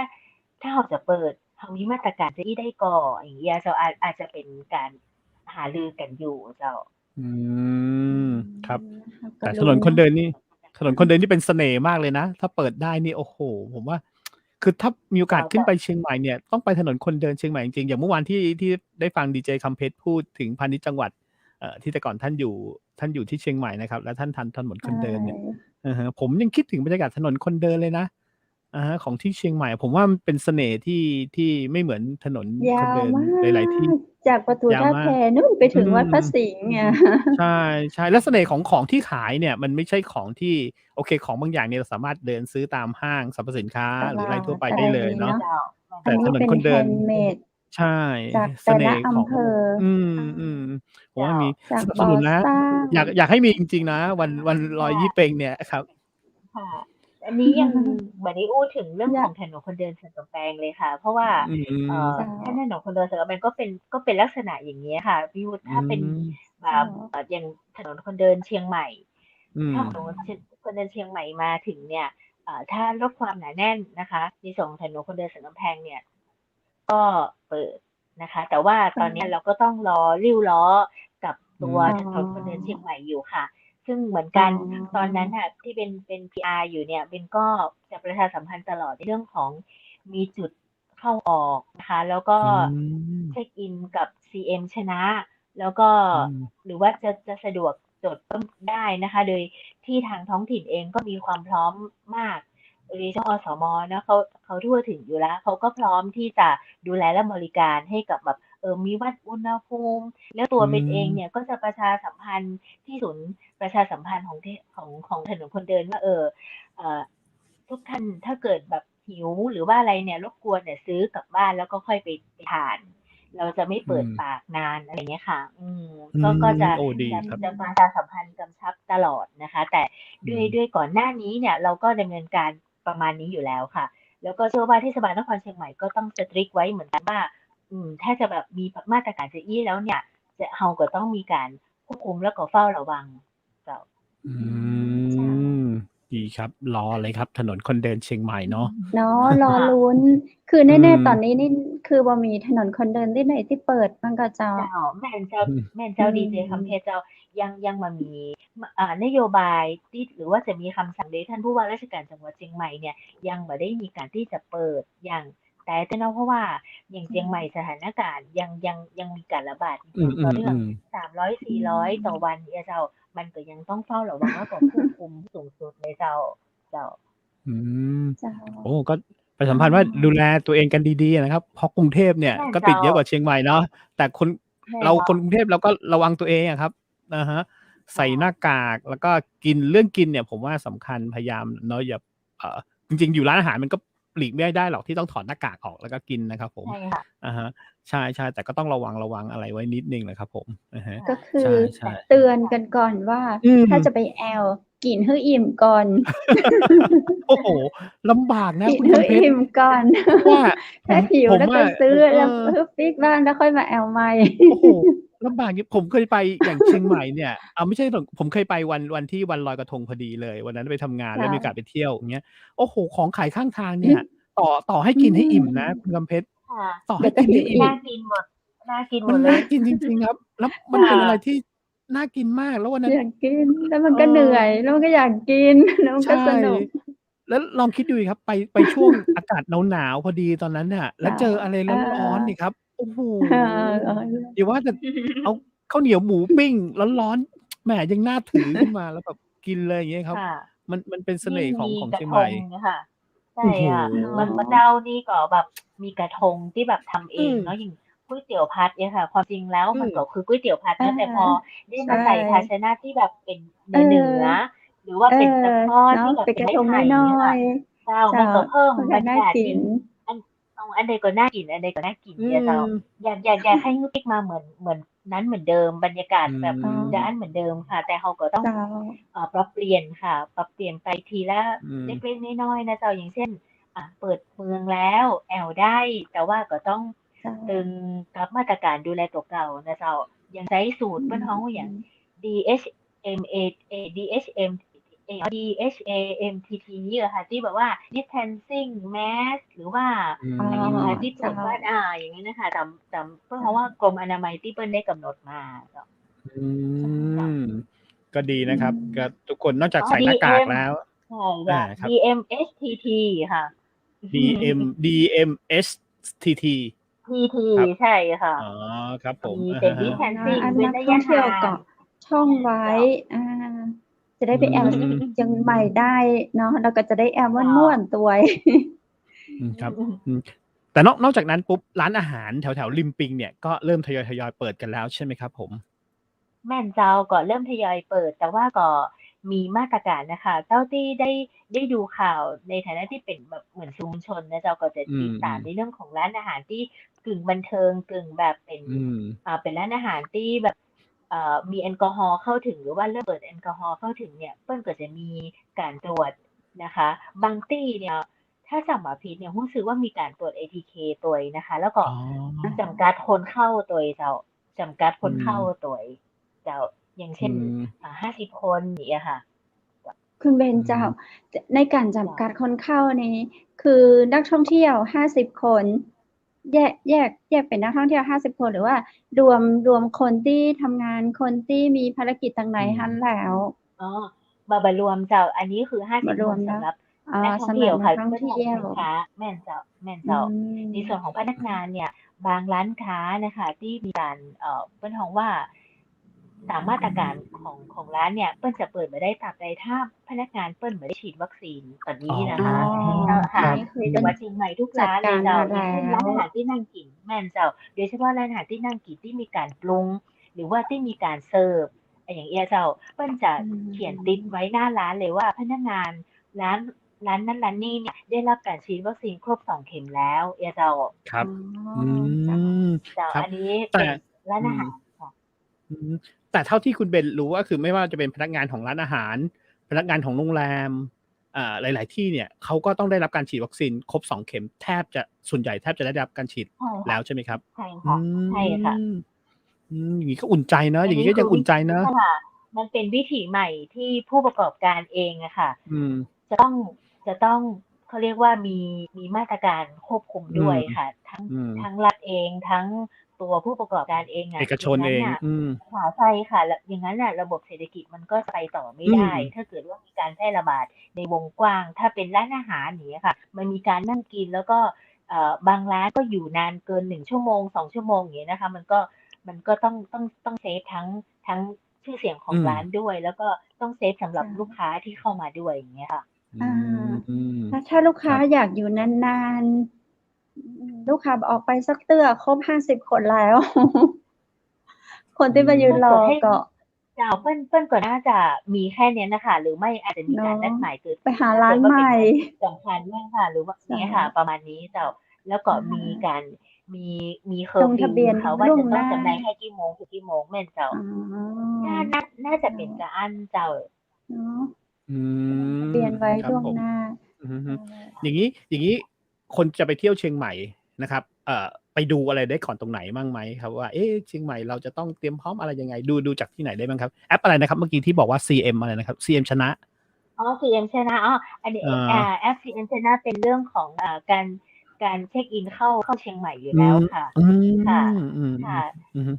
เราจะเปิด เรามีมาตรการจะอี้ได้ก่อ อย่างเงี้ยเจ้า อาจจะเป็นการหารือกันอยู่เจ้า อืม ครับ เราก็ แต่ถ ลุ้ น น นคน เนาะ เดินนี่ ถนนคนเดินนี่เป็นเสน่ห์มากเลยนะ ถ้าเปิดได้นี่ โอ้โฮ ผมว่า คือถ้ามีโอกาสขึ้นไปเชียงใหม่เนี่ย ต้องไปถนนคนเดินเชียงใหม่จริง ๆ อย่างเมื่อวานที่ได้ฟังดีเจคำเพชรพูดถึงพาณิชย์จังหวัด ที่แต่ก่อนท่านอยู่ที่เชียงใหม่นะครับ แล้วท่านทำถนน ใช คนเดินเนี่ย ่ อะฮะ ผมยังคิดถึงบรรยากาศถนนคนเดินเลยนะ อะฮะ ของที่เชียงใหม่ ผมว่ามันเป็นเสน่ห์ที่ไม่เหมือนถนนยคนาว เดินมา หลาย ๆ ที่ ก จากประตู ยา ท่า ม แพ าก นู่นไปอืถึงวัดพระม สิงห์อะ ใช่ ๆ แล้วเสน่ห์ของที่ขายเนี่ยมันไม่ใช่ของที่ โอเค ของบางอย่างเนี่ยเราสามารถเดินซื้อตามห้างสรรพสินค้า ตลหรืออะไราทั่วด ไปอะ ไดไ้รเลยงี้เนาะ เนาะ เจ้า อันนี้เป็น คนเดิน handmade ใช่ จากเแสต่ นละ ่ห์อของ ำเภอ อืม ๆ ผม เจ้า ว่ามี จาก สนับ บ สนุนนะ สร้าง อยากให้มีจริง ๆ นะ วันลคอย่ยี่ะ เเป็งเนี่ยครับ ค่ะ อันนี้ยังบ่ได้อู้ถึงเรื่องย ของถนนคนเดินสันกำแพงเลยค่ะ เพราะว่า อืม เจ้า ถ้าถนนคนเดินสันกำแพงก็เป็นลักษณะอย่างเงี้ยค่ะ พี่วุฒิ อืถ้าเป็น ม เจ้า อย่างถนนคนเดินเชียงใหม่ อืม ถ้าของคนเดินเชียงใหม่มาถึงเนี่ย ถ้าลดความหนาแน่นนะคะในส่วนของถนนคนเดินสันกำแพงเนี่ย ก็เปิดนะคะ แต่ว่าตอนนี้เราก็ต้องรอริ้วล้อกับตัว อืม ถนนคนเดินเชียงใหม่อยู่ค่ะ ซึ่งเหมือน อ๋ กัน ตอนนั้น อ น่ะที่เป็น PR อยู่เนี่ย เบนก็จะประชาสัมพันธ์ตลอดในเรื่องของมีจุดเข้าออกนะคะ แล้วก็ อืม เช็กอินกับ CM ชนะ แล้วก็ อืม หรือว่าจะสะดวกจดก็ได้นะคะ โดยที่ทางท้องถิ่นเองก็มีความพร้อมมาก รีเจ้าอสมเนาะเขาทั่วถึงอยู่แล้วเขาก็พร้อมที่จะดูแลและบริการให้กับแบบมีวัดอุณหภูมิแล้วตัวอืเบนเองเนี่ยมก็จะประชาสัมพันธ์ที่ศูนย์ประชาสัมพันธ์ของถนนคนเดินว่าเอ่อทุกท่านถ้าเกิดแบบหิวหรือว่าอะไรเนี่ยรบกวนเนี่ยซื้อกลับบ้านแล้วก็ค่อยไปทานเราจะไม่อืเปิดมปากนานอะไรเงี้ยค่ะอืก็จะโอ้ดีจะครับจะประชาสัมพันธ์กำชับตลอดนะคะแต่อืด้วยมก่อนหน้านี้เนี่ยเราก็ดำเนินการประมาณนี้อยู่แล้วค่ะแล้วก็เชื่อว่าเทศบาลนครเชียงใหม่ก็ต้องสตริกไว้เหมือนกันว่าถ้าจะแบบมีมาตรการจะอี้แล้วเนี่ยเราก็ต้องมีการควบคุมแล้วก็เฝ้าระวังเจ้าอือืมเจ้า มดีครับรอเลยครับถนนคนเดินเชียงใหม่เนาะ เนาะรอ ค่ะ ลุ้น คืออืแน่ๆตอนมนี้นี่คือบ่มีถนนคนเดินที่ไหนที่เปิดมันก็เจ้าเจ้าแม่นเจ้าอืมแม่นอืเจ้าดีเจคำเพชรมเจ้ายังมามีนโยบายที่หรือว่าจะมีคำสั่งโดยท่านผู้ว่าราชการจังหวัดเชียงใหม่เนี่ยยังไม่ได้มีการที่จะเปิดอย่างแต่เนาะเพราะว่าอย่างเชียงใหม่สถานการณ์ยังมีการระบาดอือย่างต่อเนื่องม300 อื400ต่อมวันเนี่ยเจ้ามันก็ยังต้องเฝ้าระวังแล้วก็ควบคุมสูงสุดเลยเจ้าอืมเจ้าโอ้ก็ประชาอ๋อสัมพันธ์ว่าดูแลตัวเองกันดีๆนะครับเพราะกรุงเทพเนี่ยก็ติดแม่นเจ้าเยอะกว่าเชียงใหม่เนาะแต่คนเราแม่นเจ้าคนกรุงเทพเราก็ระวังตัวเองอะครับอะฮะใส่หน้าค่ะกากแล้วก็เรื่องกินเนี่ยผมว่าสำคัญพยายามเนาะอย่าจริงๆอยู่ร้านอาหารมันก็หลีกไม่ได้หรอกที่ต้องถอดหน้ากากออกแล้วก็กินนะครับผมใช่ค่ะอะฮะใช่ๆแต่ก็ต้องระวังอะไรไว้นิดหนึ่งแหละครับผมอะฮะก็ค่ะคือใช่แต่เตือนๆกันก่อนว่าอืม ถ้าจะไปแอลกินให้อิ่มก่อน โอ้โฮลำบากนะกินคุณให้กำเพชรอิ่มก่อน เพราะว่า ถ้าหิวแล้วก็ผมอะซื้อเอแล้วอปิ๊กบ้านแล้วค่อยมาแอลใหม่ โอ้โฮลำบากงี้ผมเคยไปอย่างเชียงใหม่เนี่ยไม่ใช่หรอกผมเคยไปวันที่วันลอยกระทงพอดีเลยวันนั้นไปทำงานแล้วค่ะมีโอกาสไปเที่ยวอย่างเงี้ยโอ้โฮของขายข้างทางอืเนี่ยมต่อให้อืกินให้อิ่มนะคุณมกำเพชรค่ะต่อให้เดี๋ยวก็กินให้อิ่มหิวอีกน่ากินหมดน่ากินหมมันดเลย น่ากินจริงๆครับแล้วมันค่ะเป็นอะไรที่น่ากินมากแล้ววันนั้นอยากกินแล้วมันเอก็เหนื่อ อยแล้วมันก็อยากกินแล้วมันใชก็สนุก่แล้วลองคิดดูสิครับไปช่วงอากาศหนาวๆพอดีตอนนั้นน่ะแล้วเจ้าเจออะไรเอร้อนๆอีกอครับโอ้โฮเอออย่าว่าแต่เอาข้าวเหนียวหมูปิ้งร้อนๆแหมยังน่าถือขึ้นมาแล้วแบบกินเลยอย่างเงี้ยครับค่ะมันเป็นเสน่ยิ่งห์ของมีกระทของเชียงใหม่งค่ะใช่โอ้โฮค่ะเนาบางะเจ้านี่ก็แบบมีกระทงที่แบบทำเออืมงเนาะอย่างก๋วยเตี๋ยวพัดเนี่ยค่ะความจริงแล้วอืมมันก็คือก๋วยเตี๋ยวพัดเออนะแต่พอได้ใช่มาใส่ภาชนะที่แบบเป็นเเนื้อออหรือว่าเออเป็นตะกร้อเนาะที่แบบเป็นกระทงเป็นไม้ไผ่น้อเนี่ยค่ะยเจ้าๆเจ้ามันก็เพิ่มมันก็บรรยาน่ากินกาศยิ่งอันอันใดก็น่ากินอันใดก็น่ากินอืเนี่ยเจ้ามอยากให้งูติ๊กมาเหมือนนั้นเหมือนเดิมบรรยากาศอืแบบอ๋อร้านเหมือนเดิมค่ะแต่เราก็ต้อง เจ้าปรับเปลี่ยนค่ะปรับเปลี่ยนไปทีละอืมเล็กๆน้อยๆนะเจ้าอย่างเช่นเปิดเมืองแล้วแอลได้แต่ว่าก็ต้องเจ้าตึงกับมาตรการดูแลตัวเก่านะเจ้าอย่างใช้สูตอืรเปิ้นฮ้องว่าอย่าง ม DHMA DHM DHAMTT นี่แหละค่ะที่แบบว่า distancing mask หรือว่าอือ๋ออันนี้ค่ะที่ตรเจ้าวจวัดอย่างนี้นะคะตามเพื่อเพราะว่าเจ้ากรมอนามัยที่เปิ้นได้กำหนดมาเจ้าอืเจ้ามก็ดีอืนะครับมก็ทุกคนนอกจากอ๋อ ใส่หน้ากาก DM แล้วใช่ค่ะ ครับ DMHTT ค่ะ DMSTT PT ครับใช่ค่ะอ๋อครับผมมีเป็น อ๋อนะ distancing อันเว้นระนักท่องยะห่าเที่ยวก็งท่องไว้เจ้าอ่าจะได้อืไปแอวเชีมยงใหม่ได้เนาะเราก็จะได้แอวเจ้าม่วนๆตัวย ครับอืมแต่นอกจากนั้นปุ๊บร้านอาหารแถวๆริมปิงเนี่ยก็เริ่มทยอยๆเปิดกันแล้วใช่ไหมครับผมแม่นเจ้าก็เริ่มทยอยเปิดแต่ว่าก็มีมาตรการนะคะเจ้าที่ได้ดูข่าวในฐานะที่เป็นแบบเหมือนชุมชนนะเจ้าก็จะอืติดตามมในเรื่องของร้านอาหารที่กึ่งบันเทิงกึ่งแบบเป็นอืมเป็นร้านอาหารที่แบบมีแอลกอฮอล์เข้าถึงหรือว่าเริ่มเปิดแอลกอฮอล์เข้าถึงเนี่ยเปิ้ลก็จะมีการตรวจนะคะบางที่เนี่ยถ้าจำบ่ผิดเนี่ยรู้สึกว่ามีการตรวจ ATK ตัวนะคะแล้วก็อ๋อจำกัดคนเข้าตัวเจ้าจำกัดคอืนมเข้าตัวเจ้าอย่างอืเช่นม50 คนอย่างเงี้ยค่ะคุณเบอืนเจ้ามในการเจ้าจำกัดคนเข้านี้คือนักท่องเที่ยว50คนแยกเป็นนักท่องเที่ยว50คนหรือว่ารวมคนที่ทำงานคนที่มีภารกิจทางไหนอืมหั้นแล้วอ๋อบารวมเจ้าอันนี้คือ50คนมารวมแล้วสำหรับอ๋อนักท่องสำหรับเที่ยวค่ะนักท่องเพื่อนของเที่ยวสินค้าแม่นอืเจ้าในส่วนของพมนักงานเนี่ยบางร้านค้านะคะที่มีการเพื่อนของว่า ตามมาตรการของร้านเนี่ยเปิ้ลจะเปิดมาได้ตราบใดถ้าพนักงานเปิ้ลไม่ได้ฉีดวัคซีนตอน อ๋อ นี้นะ อ๋อ คะ ครั ค่ะ บ นี่คือ ใน เป็ จัง น หวัดเชียงใหม่ทุก จัด ร้านเล กาย ร เจ้า มา อย่าง แล้ เช่นร้าน ว อาหารที่นั่งกินแม่นเจ้าโดยเฉพาะร้านอาหารที่นั่งกินที่มีการปรุงหรือว่าที่มีการเสิร์ฟอย่างเงี้ยเจ้าเปิ้ลจะ อื เขียนติด ม ไว้หน้าร้านเลยว่าพนักงานร้านนั้นร้านนี้เนี่ยได้รับการฉีดวัคซีนครบ2 เข็มแล้วเจ้า ครั อ๋ บ อ อืม เจ้า ครับ อันนี้ แต่ เป็นร้าน อื อาม หารค่ะ อืม แต่เท่าที่คุณเบนรู้ก็คือไม่ว่าจะเป็นพนักงานของร้านอาหาร พนักงานของโรงแรม หลาย ๆ ที่เนี่ยเขาก็ต้องได้รับการฉีดวัคซีนครบ2 เข็มส่วนใหญ่แทบจะได้รับการฉีด ใช่ แล้ ค่ะ วใช่ไหมครับ? ใช่ อื ค่ะ ใช่ค่ะ ม อย่างงี้ก็อุ่นใจเนาะ อั อน ย่าง นี งี้ก็ คื ยัง อ อุ่ วิ นใจเนาะ ค่ะ มันเป็นวิถีใหม่ที่ผู้ประกอบการเองอะค่ะ อืม จะต้อง เขาเรียกว่ามีมาตรการควบคุม อื ด้ว ม ยค่ะ ทั้ง อืม ทั้งรัฐเอง ทั้งตัวผู้ประกอบการเองอ เอะ ก อ ช ย่างงั้ เอน ง น่ะ อืม ค่ะ ใช่ค่ะ แล้วอย่างงั้นน่ะระบบเศรษฐกิจมันก็ไปต่อไม่ อื ได้ ม ถ้าเกิดว่ามีการแพร่ระบาดในวงกว้าง ถ้าเป็นร้านอาหาร อย่างเงี้ยค่ะ มันมีการนั่งกิน แล้วก็ บางร้านก็อยู่นานเกิน1 ชั่วโมง 2 ชั่วโมง อย่างเงี้ยนะคะ มันก็ต้องเซฟทั้งชื่อเสียงขออืงร้าม นด้วย แล้วก็ต้องเซฟสำหรับ ใช่ ลูกค้าที่เข้ามาด้วย อย่างเงี้ยค่ะ อื อา ม ถ้าลูก ค ค้า รับ อยากอยู่นาน ๆ ลูกค้าออกไปสักเตื้อครบ 50 คนแล้ว คน อื ที่มายืน ร ถ้าเกิ อ ดให้ ก็ เจ้า เปิ้ลก็น่าจะมีแค่เนี้ยน่ะค่ะ หรือไม่อาจจะมี เน การนัดาะ หมายเกิดไป ขึ้น หา ถ้า ร้า เกิ น ด ใว่า หมเป็น่ งานสำคัญมากค่ะ หรือว่า ใช อย่าง ่ เงี้ยค่ะ ประมาณนี้เจ้า แล้วก็ อะ มี ฮะ การ มีเคอ ล ร์ ง ฟ ทะเบียน ค่ะ ว่า ล่ว จ ง ต้ หนอง ้า จำหน่ายแค่กี่โมงถึงกี่โมง แม่นเจ้า อ๋อ น่าจะ เเป็น จ้า กะอันเจ้า เนาะ อื ลง ทะเบียน ไว้ ครับผม ล่วงหน้า อือฮึ ใช่ อย่างงี้ คนจะไปเที่ยวเชียงใหม่นะครับ ไปดูอะไรได้ก่อนตรงไหนมั่งไหมครับว่า เอ๊ะ เชียงใหม่เราจะต้องเตรียมพร้อมอะไรยังไง? ดูจากที่ไหนได้บ้างครับ? แอปอะไรนะครับ เมื่อกี้ที่บอกว่า CM อะไรนะครับ? CM ชนะ อ๋อ CM ชนะ อ๋อ อันนี้ เออ แอป CM ชนะเป็นเรื่องของ การเช็กอินเข้าเชียงใหม่อยู่ อื แล้วค่ะ อื ค่ะ อืม ค่ะ อือฮึ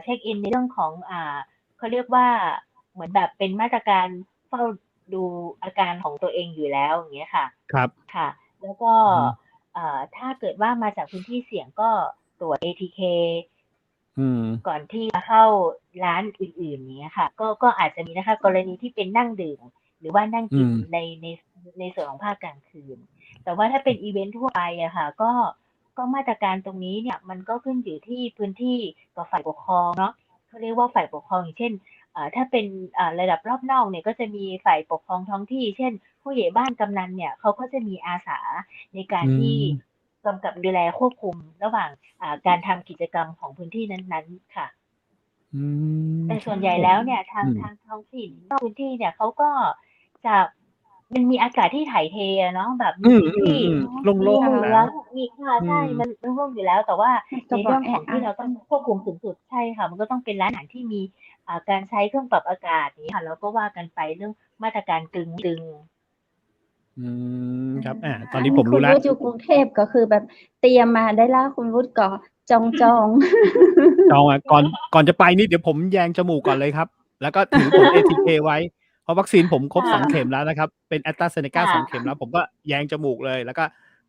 เช็กอินในเรื่องของ เขาเรียกว่า เหมือนแบบเป็นมาตรการเฝ้าดูอาการของตัวเองอยู่แล้ว อย่างเงี้ยค่ะ ครับ ค่ะ แล้วก็ อือฮึ ถ้าเกิดว่ามาจากพื้นที่เสี่ยงก็ตรวจ ATK อืม ก่อนที่จะเข้าร้านอื่น ๆ อย่างเงี้ยค่ะ ก็อาจจะมีนะคะ กรณีที่เป็นนั่งดื่ม หรือว่านั่ง อื กิน ม ในส่วนของภาคกลางคืน แต่ว่าถ้าเป็นอิเวนต์ทั่วไปอะค่ะ ก็มาตรการตรงนี้เนี่ยมันก็ขึ้นอยู่ที่พื้นที่กับฝ่ายปกครองเนาะ เขาเรียกว่าฝ่ายปกครอง อย่างเช่น ถ้าเป็น ระดับรอบนอกเนี่ยก็จะมีฝ่ายปกครองท้องที่ เช่น ผู้ใหญ่บ้าน กำนันเนี่ยเขาก็จะมีอาสาในกาอรืที่ ม กำกับดูแลควบคุมระหว่าง การทำกิจกรรมของพื้นที่นั้น ๆ ค่ะ อืม แต่ ค ส่วนใหญ่ ผม แล้วเนี่ยทาง อืม ทางท้องถิ่น นอกพื้นที่เนี่ยเขาก็จะ มันมีอากาศที่ถ่ายเทอะเนาะ แบบอืมีพื้นที่ ม เนาะ ๆ ๆ โล่ง ๆ อยู่แล้ มีเหลือ ว ง มีค่ะ อืใช่ ม มันโล่ง ๆ อยู่แล้ว แต่ว่า มันกใ็น บเรื่องของที่ แออัด เราต้องควบคุมสูงสุด ใช่ค่ะ มันก็ต้องเป็นร้านอาหารที่มี การใช้เครื่องปรับอากาศ อย่างงี้ค่ะ แล้วก็ว่ากันไปเรื่องมาตรการกึง อืม ครับ ต ต ออนันี้นผมคุ รู้ ณ แล้ว วุฒิอยู่กรุงเทพก็คือแบบเตรียมมาได้แล้ว คุณวุฒิก็จอง จองอะ ก่อนจะไปนี่เดี๋ยวผมแยงจมูกก่อนเลยครับ แล้วก็ถือผล ATK ไว้ เพราะวัคซีนผมครบ ค่ะ 2 เข็มแล้วนะครับ เป็น AstraZeneca ค่ะ 2 เข็มแล้ว ผมก็แยงจมูกเลย แล้วก็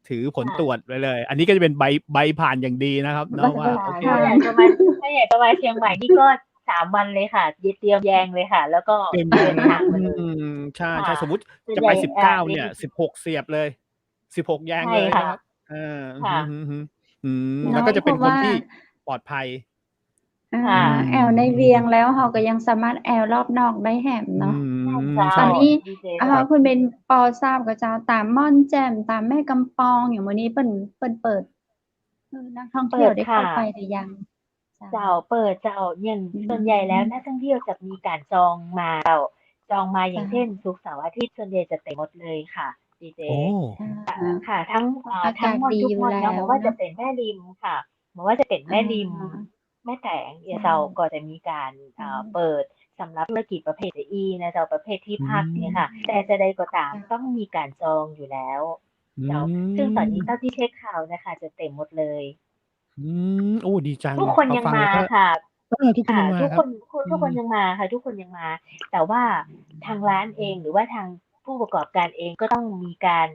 ถือผล ค่ะ ตรวจไว้เลย อันนี้ก็จะเป็นใบผ่านอย่างดีนะครับเนาะว่า ค่ะ โอเค ถ้าอยากจะมา ถ้าอยากจะมาเชียงใหม่นี่ก็ 3 วันเลยค่ะ เตรียมแยงเลยค่ะ แล้วก็ เตรียมแย เดิ ง น นะ ทาง อื มาเลย ม ใช ค่ะ ่ ๆ สมมุติส่วน จะ ใหไป ญ่ 19 เนี่ย ATK 16 เสียบเลย 16 แยง ใช่ เลย ค่นะะ ครับ เออ อือ ค่ะ ฮึ อืม เน แล้วาะ ก็จะ เพ เป็ รา น ะ ค ว่า ที่ปลอดภัย ค่ะ แอวในเวียงแล้วเราก็ยังสามารถแอวรอบนอกได้แหม อื เนาะ ใช่ ม เจ้า ใช่ อันนี้ ดีเจเจ้า คุณเบนพอทราบก็เจ้า ตามม่อนแจ่ม ตามแม่กำปอง อย่างมื้อนี้เปิ้นเปิด นักท่อง เปเที่ิยวด ได้ ค เข้า ่ะ ไปหรือยัง? เจ้า เปิดเจ้า อย่าง อื ส่วนใหญ่แล้ว ม นักท่องเที่ยวจะมีการจองมาเจ้า จองมาอ จ ย่างเช่น ศุกร์ เสาร์ อาทิตย์ ส่วนใหญ่จะเต็มหมดเลยค่ะ ดีเจ โอ้ ค่ะ ค่ะ ทั้ง อา ทั้ กาง ศ ม่อน ดี ทุก อยู่ ม่อน แล้ เนาะ บ่ ว ว่า เน จะ าะ เป็นแม่ริมค่ะ บ่ว่าจะเป็น อ แม่ริม า แม่แตง ใช่ เจ้า ก็จะมีการ อืม เปิดสำหรับธุรกิจประเภท อีนะเจ้า ประเภทที่ อืพัก เงี้ยค่ะ ม แต่จะใดก็ตาม ค่ะ ต้องมีการจองอยู่แล้ว อืเจ้า ซึ่งตอนนี้ ม เท่าที่เช็กข่าวน่ะค่ะ จะเต็มหมดเลย อืม โอ้ ดีจัง ทุกคนพอฟัง ยังม แล้ าว ก็ ค่ะ ทุกคนยังมาทุก ครคับ น อืทุกคน ม ยังมาค่ะ ทุกคนยังมา แต่ว่าทางร้านเอง หรือว่าทางผู้ประกอบการเองก็ต้องมีการ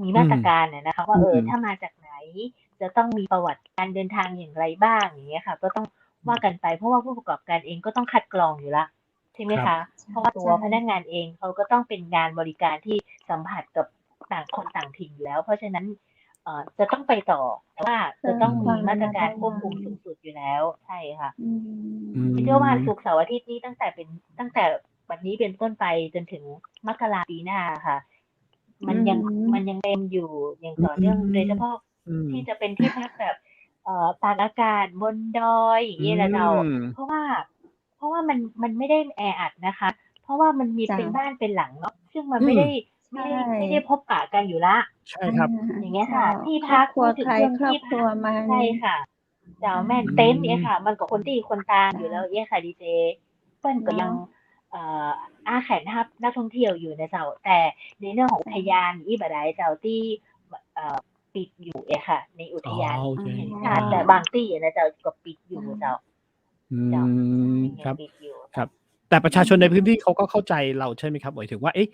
มี อื มาตรการอะนะคะว่า อืม ถ้ามาจากไหน จะต้องมีประวัติการเดินทางอย่างไรบ้าง อย่างเงี้ยค่ะ ก็ต้อง ว่ากันไปเพราะว่าผู้ประกอบการเองก็ต้องคัดกรองอยู่ละใช่ไหม ครับ คะเพราะว่าตัวพนักงานเองเขาก็ต้องเป็นงานบริการที่สัมผัสกับต่างคนต่างถิ่นอยู่แล้ว เพราะฉะนั้นจะต้องไปต่อแต่ว่าจะต้องมีมาตรการควบคุมสูงสุดอยู่แล้วใช่ค่ะ อืม อืม เชื่อว่าศุกร์เสาร์อาทิตย์นี้ตั้งแต่วันนี้เป็นต้นไปจนถึงมกราปีหน้าค่ะ มันยังเต็มอยู่อย่างต่อเนื่องโดยเฉพาะ อืม ที่จะเป็นที่พักแบบตากอากาศบนดอยอย่างนี้แหละเรา อืม เพราะว่ามันไม่ได้แออัดนะคะ เพราะว่ามันมี จ้ะ เป็นบ้านเป็นหลังเนาะซึ่งมัน อืม ไม่ได้ ใช่ พบปะกันอยู่ละ ใช่ครับ อย่างเงี้ย เจ้า ค่ะ ที่ ครอ พั บ ก ครัว พูดถึ ใค ง ร เรื่อง ครอบ ที่ ครัว พัก มัน ใช่ค่ะเจ้าแม่น อืม เต็นท์เนี่ยค่ะ มันก็คนที่คนตามอยู่แล้วเอ้ค่ะดีเจเปิ้ลก็ยัง เนาะ อ้าแขนรับนักท่องเที่ยวอยู่นะเจ้าแต่ในเรื่องของอุทยานอีบ่ได้เจ้าที่ปิดอยู่ค่ะ ในอุทยาน อ๋อโอเค แห่งชาติแต่บางที่นะเจ้าก็ปิดอยู่เจ้า อื เจ้าม ยัง ครับ ปิดอยู่ ครับ แต่ประชาชนในพื้นที่เขาก็เข้าใจเราใช่ไหมครับหมายถึงว่าเอ๊ะ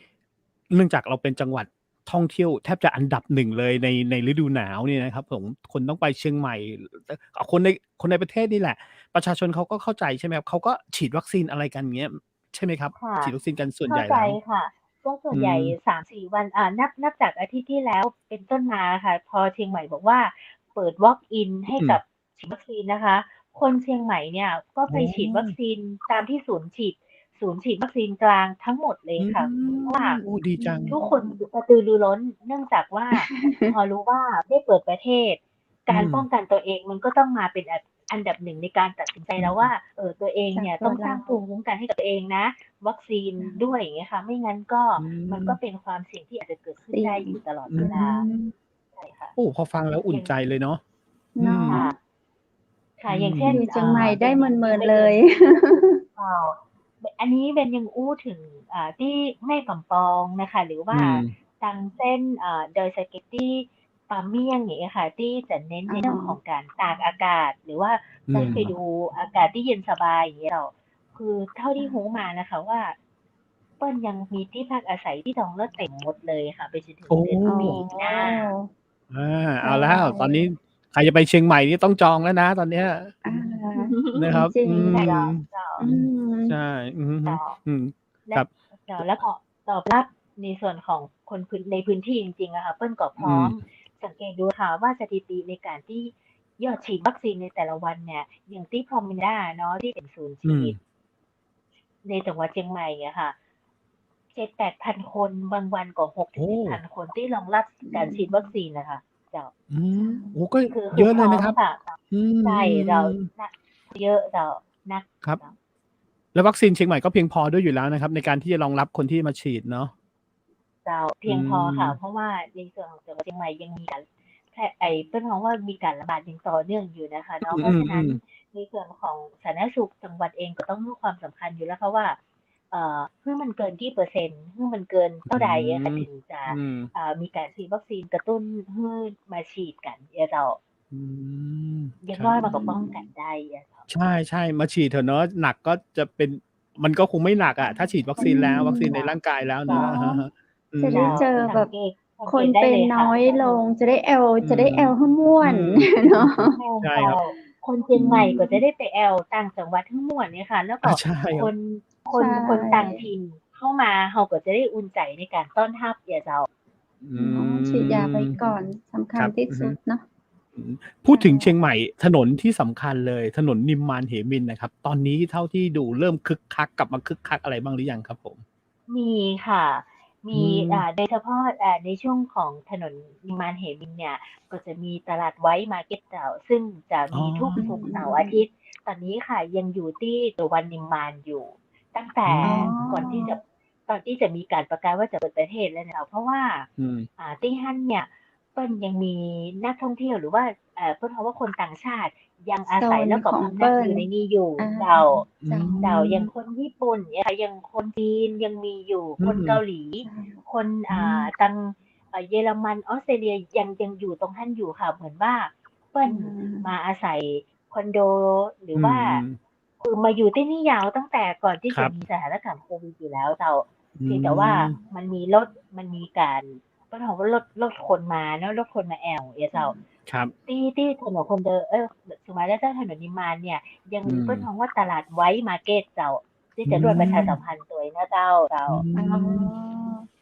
เนื่องจากเราเป็นจังหวัดท่องเที่ยวแทบจะอันดับหนึ่งเลยในฤดูหนาวเนี่ยนะครับผมคนต้องไปเชียงใหม่เอาคนในประเทศนี่แหละ ประชาชนเขาก็เข้าใจใช่ไหมครับเขาก็ฉีดวัคซีนอะไรกันอย่างเงี้ยใช่ไหมครับ ค่ะ ฉีดวัคซีนกันส่วนให เข้า ญ่ ใจ แล้ว ค่ะก็ส่วน อื ใหญ่ ม 3-4 วันนับจากอาทิตย์ที่แล้วเป็นต้นมาค่ะ พอเชียงใหม่บอกว่าเปิด walk in ให้ อืม กับฉีดวัคซีนนะคะ คนเชียงใหม่เนี่ยก็ อ๋ ไปฉีดวัค อ ซีนตามที่ศูนย์ฉีดวัคซีนกลางทั้งหมดเลย อื ค่ะ เพราะว่า โอ้ดีจัง ทุกคนกระตือรือร้น เนื่องจากว่า พอรู้ว่าได้เปิดประเทศ อื การ ม ป้องกันตัวเองมันก็ต้องมาเป็นอันดับหนึ่งในการตัดสินใจแล้วว่าตัวเอง จาก เนี่ย ตั ต้ ว องส เร ร้างภูมิคุ้มกันให้กับตัวเองนะ วัคซีนด้วยอย่างเงี้ยค่ะ ไม่งั้นก็ อื มัน ม ก็เป็นความเสี่ยงที่อาจจะเกิดขึ้น เสี่ย ได้ ง อยู่ตลอด อื เวลา ม ใช่ค่ะ โอ้พอฟังแล้วอุ่นใจเลยเนาะ อื เนา ม ค่ะ ะ ค่ะ อื อย่างเช่น อยู่เชียงใหม่ได้ ป็น เมิน ๆ ป็ เลย อันนี้เบนยังอู้ถึงที่แม่กำปองนะคะ หรือว่า อืม ทางเส้นดอยสะเก็ดที่ป่าเมี่ยงอย่างเงี้ยค่ะ ที่จะเน้น อ๋ ใน อ เรื่องของการตากอากาศ หรือว่า อื ได้ ม ไปดูอากาศที่เย็นสบายอย่างเงี้ยคือเท่าที่รู้มานะคะว่า เปิ้ลยังมีที่พักอาศัยที่จองแล้วเต็มหมดเลยค่ะ ไปจนถึง โอ้ เดือน โอ้ มีนา ใช เอาแล้ว ตอนนี้ ่ ใครจะไปเชียงใหม่นี่ต้องจองแล้วนะตอนเนี้ย อา นะครับ จริ อื ง ๆ ม เจ้า อืม ใช่ อือฮึ เจ้า อืม และ ครับ แล้วก็ตอบรับในส่วนของคนในพื้นที่จริงๆอะค่ะ เปิ้ลก็พ อื ร้อ ม มสังเกตดูค่ะว่าสถิติในการที่ยอดฉีดวัคซีนในแต่ละวันเนี่ย อย่างที่ Promina เนาะ ที่เป็นศูนย์ อื ฉี ม ด ในจังหวัดเชียงใหม่อะค่ะ 7-8,000 คน บางวันก็ โอ้ 6-7,000 คนที่รองรับการฉีดวัคซีนน่ะค่ะ เจ้า อืม เจ้า โอ้ก็ คือ เยอะ พ เล ร้ ย อ นะ ม ครับ ค่ะ อื ใช่ เรา ม เยอะเจ้า นัก ครับ เจ้า แล้ววัคซีนเชียงใหม่ก็เพียงพอด้วยอยู่แล้วนะครับ ในการที่จะรองรับคนที่มาฉีดเนาะ เจ้า เพี อื ยงพอค่ะ ม เพราะว่าในส่วนของจังหวัดเชียงใหม่ยังมีการเปิ้ลมองว่ามีการระบาดอย่างต่อเนื่องอยู่นะคะเนาะ เพราะฉะนั้น ในส่วนของสาธารณสุขจังหวัดเองก็ต้องให้ความสำคัญอยู่แล้วค่ะว่า เมื่อมันเกินกี่เปอร์เซ็นต์ เมื่อมันเกินเท่าใดอะค่ะ ถึงจะ อืม มีการฉีดวัคซีนกระตุ้นให้มาฉีดกันอะเจ้า อืม อย่า ค ง รั น้อย บ มันก็ป้องกันได้อะเจ้า ใช่ ๆ มาฉีดเถอะเนาะ หนักก็จะเป็น มันก็คงไม่หนักอะ ถ้าฉีดวัคซีนแล้ว วัคซีนใน เจ้า ร่างกายแล้ว เจ้า เนาะ อะฮะ อื จะ ม ได้ เจ้า เจอ สั แบ ง บ สัง ค เก น ตได้ เป็ เล น ย น ค่ะ ้อยลง จะได้แอล อื จะได้ ม แอลให้ม่ว อื น ม เนาะ แม่น ใช่ เจ้า ครับ คนเชียงใหม่ก็จะได้ไปแอลต่างจังหวัดทั้งม่วนเนี่ยค่ะ แล้วก็ ใช่ค ครับ น ใช่ คนต่างถิ่นเข้ามาเราก็จะได้อุ่นใจในการต้อนรับอะเจ้า อื เนาะ ฉีดยาไว้ ม ก่อน สำคั ครญับ ที่ อือ ส ฮึ ุดเนาะ อืม พูดถึง ใช่ เชียงใหม่ ถนนที่สำคัญเลย ถนนนิมมานเหมินน่ะครับ ตอนนี้เท่าที่ดูเริ่มคึกคัก กลับมาคึกคักอะไรบ้างหรือยังครับผม? มีค่ะ มี อืม โดยเฉพาะ ในช่วงของถนนนิมมานเหมินเนี่ย ก็จะมีตลาดไวท์มาร์เก็ตเจ้า ซึ่งจะ อ๋ มี อ ทุกศุกร์เสาร์อาทิตย์ ตอนนี้ค่ะยังอยู่ที่ตัววันนิมมานอยู่ ตั้งแต่ อื อ๋อ ม ก่อนที่จะมีการประกาศว่าจะเปิดประเทศแล้วเนี่ย เพราะว่า อืม ที่ฮั่นเนี่ยเปิ้ลยังมีนักท่องเที่ยว หรือว่า เปิ้ลว่าคนต่างชาติยังอา โซ ศัย น แล้วก็ ของ พำ เปนักิ้อ ล ยู่ในนี้อยู่ อา เจ้า อื เจ้า เจ้า อย่าง ม คนญี่ปุ่น อย่างเงี้ยค่ะ อย่างคนจีนยังมีอยู่ อื คนเกาม หลี ใช่ คน อืม ทาง เยอรมัน ออสเตรเลีย ยังอยู่ตรงฮั่นอยู่ค่ะ เหมือนว่าเปิ้ล อืม มาอาศัยคอนโด หรือ อื ว่า ม คือมาอยู่ที่นี่ยาวตั้งแต่ก่อนที่ ค จะ รับ มีสถานการณ์โควิดอยู่แล้วเจ้า อื เพียงแต่ว่า ม มันมีการ เปิ้ลว่า รถคนมาเนาะ รถคนมาแอว เจ้า ครับ ที่ถนนคนเดินสมัยแล้วเจ้าถนนนิมมานเนี่ยยังมีเปิ้นฮ้องว่าตลาดไว้มาร์เก็ตเจ้าที่จะรวดประชาสัมพันธ์ตัวนะเจ้าอ๋อ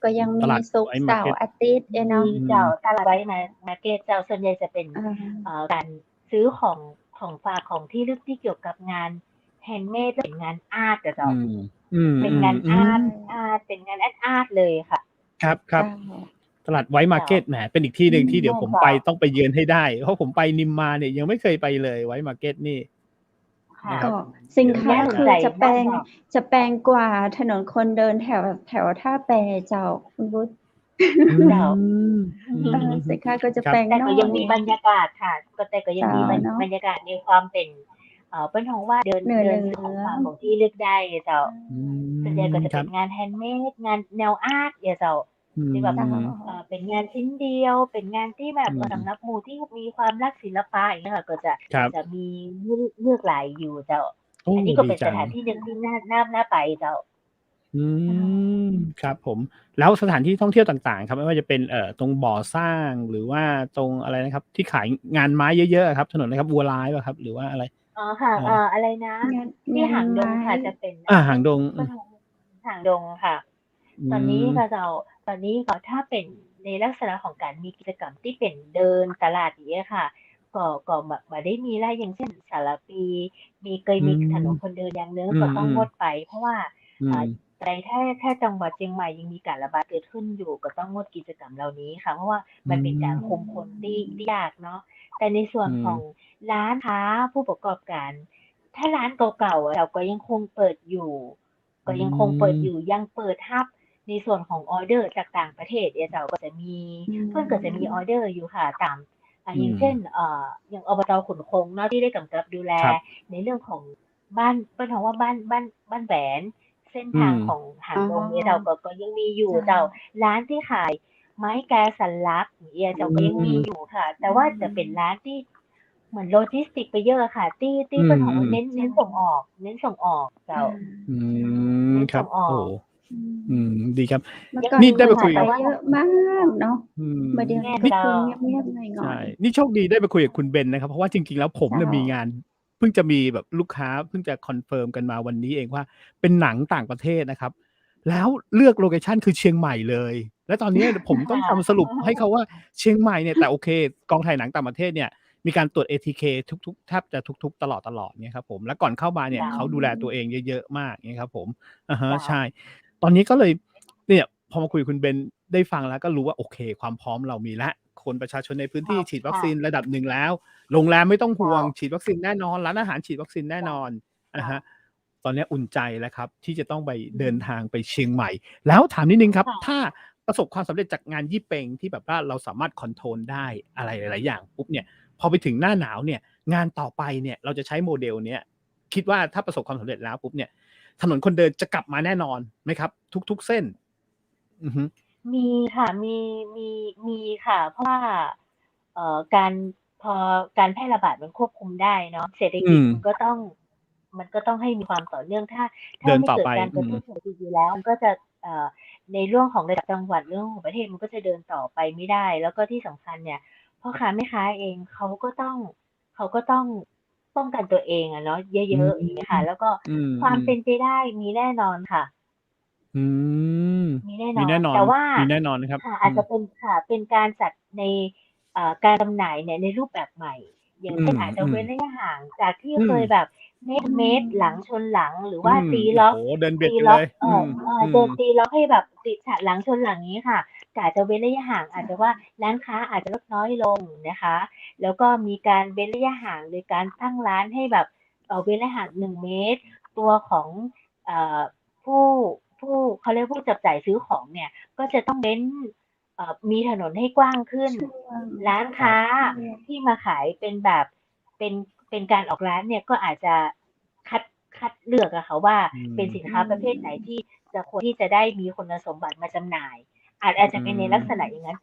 ก็ยังต มี ลาด ศุก ไว้ ร์ มา เสา ร์เก็ ร์ ต อาทิตย์เนาะ มีเจ้าตลาดไว้มาร์เก็ตเจ้าส่วนใหญ่จะเป็นการซื้อของฝากของที่ระลึกที่เกี่ยวกับงานแฮนด์เมดและเป็นงานอาร์ตอะเจ้าเป็นงานอาร์ตเป็นงานอาร์ตเลยค่ะ ครับ เจ้า ตลาดไว้มาร์เก็ตแหมเป็นอีกที่หนึ่งที่เดี๋ยวผม เจ้า ไปต้องไปเยือนให้ได้เพราะผมไปนิมมานเนี่ยยังไม่เคยไปเลยไว้มาร์เก็ตนี่ ค่ะ นะครับ ก็สินค้า น่าสน คือ ใจ จะแปลง มาก จะแปลงกว่าถนนคนเดินแถวท่าแปเจ้าคุณวุฒิ เจ้า สินค้าก็จะ ครับ แปลง แต่ น้ ก็ อ ยังมี ย บรรยากาศค่ะแต่ก็ยังมี เจ้าเนาะ บรรยากาศในความเป็นเปิ้นฮ้องว่าเดิน เหนือ ซื้อของฝากของที่ระลึกได้เจ้าส่วนใหญ่ก็จะ ครั เป็ บ นงานแฮนด์เมดงานแนวอาร์ตเจ้าที่แบบ เจ้า เป็นงานชิ้นเดียวเป็นงานที่แบบสำหรับหมู่ที่มีความรักศิลปะอย่างเงี้ยค่ะก็จะ ครับ จะมีเลือกหลายอยู่เจ้า โอ้ อันนี้ก็ ดี เป็น จั ส ง ถานที่หนึ่งที่น่าไปเจ้า ครับผมแล้วสถานที่ท่องเที่ยวต่างๆครับไม่ว่าจะเป็นตรงบ่อสร้างหรือว่าตรงอะไรนะครับ ที่ขายงานไม้เยอะๆอะครับถนนอะไรครับวัวลายเปล่าครับ หรือว่าอะไร อ๋อค่ะ อะไรนะ งาน ที่ งาน หางดง ไม้ ค่ะจะเป็น หางดง เปิ้นฮ้องหางดงค่ะ ตอนนี้ก็ตอนนี้ก็ถ้าเป็นในลักษณะของการมีกิจกรรมที่เป็นเดินตลาดอย่างเงี้ยค่ะ ก็บ่ได้มีหลายอย่างเช่นสารปีเคยมีถนนคนเดินอย่างหนึงก็ต้องงดไป เพราะว่าในถ้าจังหวัดเชียงใหม่ยังมีการระบาดเกิดขึ้นอยู่ก็ต้องงดกิจกรรมเหล่านี้ค่ะ เพราะว่ามันเป็นการคุมคนที่ยากเนาะแต่ในส่วนของร้านค้าผู้ประกอบการ ถ้าร้านเก่าๆเราก็ยังคงเปิดอยู่ยังเปิดรับในส่วนของออเดอร์จากต่างประเทศเจ้าก็จะมีเพิ่นก็จะมีออเดอร์อยู่ค่ะตามอย่างเช่นอย่างอบต.ขุนคงเนาะที่ได้กำกับดูแล ครับ ในเรื่องของบ้านเปิ้นฮ้องว่าบ้านแหวนเส้นทางของหางดงเนี่ยเจ้าก็ยังมีอยู่เจ้าร้านที่ขายไม้แกะสลักอย่างเงี้ยเจ้าก็ยังมีอยู่ค่ะ แต่ว่าจะเป็นร้านที่เหมือนโลจิสติกไปเยอะค่ะที่เปิ้นฮ้องว่าเน้นส่งออกเจ้า เน้น ครั ส่ บ งออ โอ้ ก ดีครับ เมื่อก่อน นี่ได้ไปคุย ไปเยอะมากเนาะ มาเดี๋ยว แม่ นี้ เจ้า คือเงียบๆหน่ ใช่ อย นี่โชคดีได้ไปคุยกับคุณเบนนะครับ เพราะว่าจริงๆ แล้วผมเนี่ย เจ้ามี มีงานเพิ่งจะมีแบบลูกค้าเพิ่งจะคอนเฟิร์มกันมาวันนี้เองว่าเป็นหนังต่างประเทศนะครับ แล้วเลือกโลเคชันคือเชียงใหม่เลย และตอนนี้ผมต้องทำสรุปให้เขาว่าเชียงใหม่เนี่ยแต่โอเคกองถ่ายหนังต่างประเทศเนี่ยมีการตรวจ ATK ทุกๆแทบจะทุกๆตลอดเนี่ยครับผมแล้วก่อนเข้ามาเนี่ย เจ้า เขาดูแลตัวเองเยอะๆมากเนี่ยครับผมอะฮะ เจ้า ใช่ ตอนนี้ก็เลยเนี่ยพอมาคุยกับคุณเบนได้ฟังแล้วก็รู้ว่าโอเคความพร้อมเรามีแล้วคนประชาชนในพื้นที่ฉีดวัคซีนระดับหนึ่งแล้วโรงแรมไม่ต้องห่วงฉีดวัคซีนแน่นอนร้านอาหารฉีดวัคซีนแน่นอนนะฮะตอนนี้อุ่นใจแล้วครับที่จะต้องไปเดินทางไปเชียงใหม่แล้วถามนิดนึงครับ ค่ะ ถ้าประสบความสำเร็จจากงานยี่เปงที่แบบว่าเราสามารถคอนโทรลได้อะไรหลายๆอย่างปุ๊บเนี่ยพอไปถึงหน้าหนาวเนี่ยงานต่อไปเนี่ยเราจะใช้โมเดลเนี้ยคิดว่าถ้าประสบความสำเร็จแล้วปุ๊บเนี่ยถนนคนเดินจะกลับมาแน่นอนไหมครับ ทุกๆเส้น อือฮึ มีค่ะมีค่ะ เพราะว่าการพอการแพร่ระบาดมันควบคุมได้เนาะเศรษฐกิจมันก็ต้องให้มีความต่อเนื่องถ้า เดิน ไม่ ต่อ เกิด ไป การกระตุ้นเศรษฐกิจอยู่แล้ว มันก็จะในเรื่องของระดับจังหวัดเรื่องของประเทศมันก็จะเดินต่อไปไม่ได้ แล้วก็ที่สำคัญเนี่ยพ่อค้าแม่ค้าเองเขาก็ต้องป้องกันตัวเองอะเนาะเยอะๆอย่างเงี้ยค่ะ แล้วก็ความเป็นไปได้มีแน่นอนค่ะ มีแน่น มี อน แน่นอน แต่ว่า มีแน่นอนนะครับ ค่ะอาจจะเป็นการจัดในการจำหน่ายเนี่ยในรูปแบบใหม่ อย่างเช่นอาจจะเว้นระยะห่างจากที่เคยแบบเมตรหลังชนหลังหรือว่าตีล็อก โอ้โหเดินเบียด ตี กัน ล็ เล อก ย เดินตีล็อกให้แบบติดฉะหลังชนหลังนี้ค่ะก็อาจจะเว้นระยะห่างอาจจะว่าร้านค้าอาจจะลดน้อยลงนะคะ แล้วก็มีการเว้นระยะห่างโดยการตั้งร้านให้แบบเว้นระยะห่าง1 เมตร ตัวของผู้เขาเรียกผู้จับจ่ายซื้อของเนี่ยก็จะต้องเว้นมีถนนให้กว้างขึ้น ร้านค้าที่มาขายเป็นแบบเป็นการออกร้านเนี่ยก็อาจจะคัดเลือกอะค่ะว่าเป็นสินค้าประเภทไหนที่ควรที่จะได้มีคุณสมบัติมาจำหน่าย อาจจะเป็นในลักษณะอย่างนั้น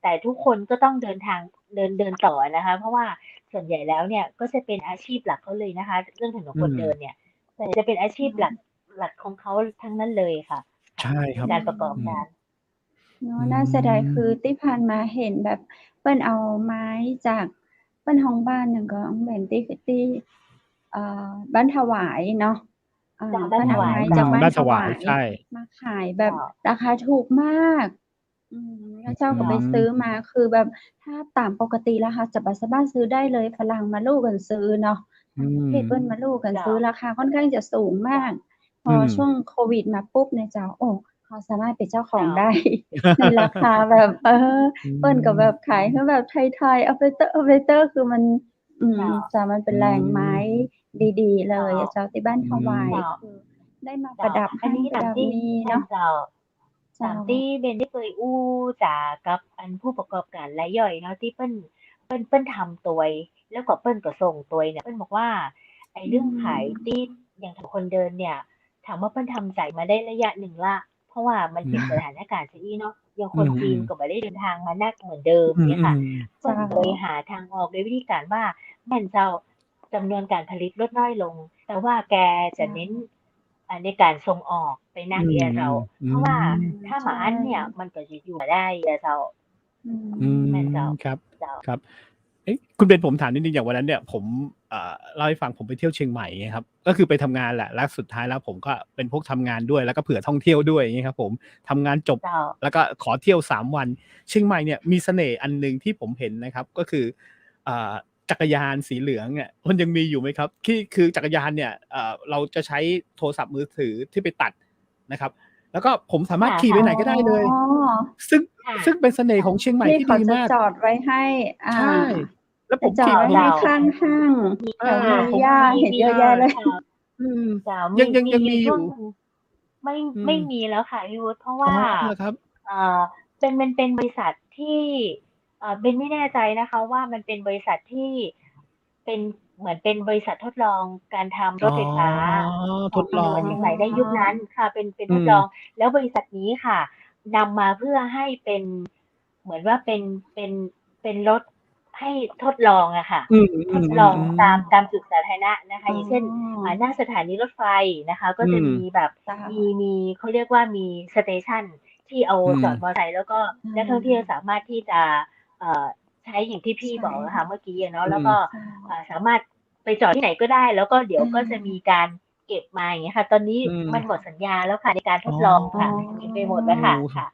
แต่ทุกคนก็ต้องเดินทางเดินต่อนะคะ เพราะว่าส่วนใหญ่แล้วเนี่ยก็จะเป็นอาชีพหลักเขาเลยนะคะ เรื่องถนนคนเดินเนี่ยแต่จะเป็นอาชีพหลักของเขาทั้งนั้นเลยค่ะ ใช่ครับ ในการประกอบการ เนาะน่าเสียดายคือที่ผ่านมาเห็นแบบเปิ้นเอาไม้จากเปิ้นฮ้องบ้านหยังก็แม่นที่บ้านถวายเนาะจากบ้า เปิ้ น น ถ เอา วาย ไม้ อื จาก ม บ้าน บ้าน ถ ถวาว าย ย ใช่ มาขายแบบ เจ้า ราคาถูกมากแล้วเจ้าก็ไป อืม ซื้อมาคือแบบถ้าตามปกติแล้วค่ะจะบ่สามารถซื้อได้เลยฝรั่งมาลู่กันซื้อเนาะ อื ต่างประเทศ ม เปิ้นมาลู่กัน เจ้า ซื้อราคาค่อนข้างจะสูงมา เจ้า ก พ อื อ ม ช่วงโควิดมาปุ๊บเนี่ยเจ้า โอ้ เขาสามารถเป็นเจ้าขอ เจ้า ง ได้ ในราคาแบบ อื เปิ้นก็แบ ม บขายคือแบบไทย ๆ เอาไปเตอร์คือมัน เจ้า เจ้ามันเป็ อื นแหล่งไม้ ม ดีๆ เล เจ้า ยอะเจ้าที่บ้าน อื ถวาย เจ้า คือได้มาป เจ้า ระดับ อัน หั้น นี้ ประ ตาม ดับ ที่ นี่ แม่ เนาะ นเจ้า เจ้ ตามที่เบนได้เคยอู้จากับอันผู้ประกอบการรายย่อยเนาะที่เปิ้นทำตัวย แล้วก็เปิ้นก็ส่งตัวยเนี่ย เปิ้นบอกว่าไอ้ อื เรื่องขาย ม ที่อย่างถนนคนเดินเนี่ย ถามว่าเปิ้นทำใจมาได้ระยะหนึ่งแล้ว เพราะว่ามัน อื เป็น ม สถานการณ์จั่งซี้เนาะ อย่าง อื คนจีน ม ก็บ่ได้เดินทางมานักเหมือนเดิม อื เงี้ยค่ะ ม เปิ้ เจ้ นก็เลยหาทางออกโดยวิธีการว่า แม่นเจ้า จำนวนการผลิตลดน้อยลง แต่ว่าแกจะ เจ้า เน้น ในการส่งออกไปนั อื ก เงี้ย ม เจ้า อื เพราะว่า ม ถ้า ใช หมาอันเนี่ย มันก็สิอยู่บ่ได้อะเจ้า อื อื ม แม่นเจ้า ม ครับ เจ้า ครับ เอ๊ะ คุณเบนผมถามนิดหนึ่ง อย่างวันนั้นเนี่ยผม เล่าให้ฟังผมไปเที่ยวเชียงใหม่ อย่างเงี้ยครับ ก็คือไปทำงานแหละ แล้วสุดท้ายแล้วผมก็เป็นพวกทำงานด้วย แล้วก็เผื่อท่องเที่ยวด้วย อย่างงี้ครับผม ทำงานจบ เจ้า แล้วก็ขอเที่ยว 3 วัน เชียงใหม่เนี่ยมีเสน่ห์อันหนึ่งที่ผมเห็นนะครับ ก็คือ จักรยานสีเหลืองเนี่ย มันยังมีอยู่ไหมครับ? คือจักรยานเนี่ย เราจะใช้โทรศัพท์มือถือที่ไปตัดนะครับ แล้วก็ผมสามารถขี่ ค ไป่ ะ ไหน อ๋อ ก็ได้เลย ซึ่ง ค่ะ ซึ่งเป็นเสน่ห์ของเชียงใหม่ ที่ ที่ เขา ดี จะ มาก จอดไว้ให้ ใช่ แล้ว จ ผม จอ ขี่ ดไว้ ผม ให้ เจ้า ข้างห้าง เอ แถว อ มี ผม หญ้า มี เห็น มี เยอะแยะเลย ค่ะ อืม เจ้า ยั มี ง มี มี อยู่ อ ยู่ ช่วงหนึ่ง ไม่ อื ไม่ ม มีแล้วค่ะพี่วุฒิ เพราะ อ๋ ว่า อ เหรอครับ? มันเป็นบริษัทที่ เบนไม่แน่ใจนะคะว่ามันเป็นบริษัทที่เป็น เหมือนเป็นบริษัททดลองการทำร อ๋อ ถไฟฟ้า ข ทดลอจังหวัด ง เชียงใหม่ในยุคนั้นค่ะ เป็นอืม ทดลอง แล้วบริษัทนี้ค่ะนำมาเพื่อให้เป็น เหมือนว่าเป็นรถให้ทดลองอะค่ะ อืทดลอง ม ตาม ๆ ๆ จุดสาธารณะนะอ๋คะ อ อย่างเช่น หน้าสถานีรถไฟนะคะ ก็อืจะมี ม แบบ เจ้า มี เขาเรียกว่ามีสเตชันที่เอา อืม จอดมอไซค์ แล้วก็ อื นักท่องเที่ยว ม สามารถที่จะ ใช้อย่างที่พี่ ใช่ บอกอะค่ะเมื่อกี้อะเนาะ อื แล้ว ม ก็ เจ้า สามารถไปจอดที่ไหนก็ได้ แล้วก็เดี๋ยวก็จะ เออ มีการเก็บมา อย่างเงี้ยค่ะ ตอนนี้ อืม มันหมดสัญญาแล้วค่ะในการท อ๋อ ดลอง อ๋อ ค่ะ เก็บไปหมดแล้ โอวค่ะ ้ ค่ะ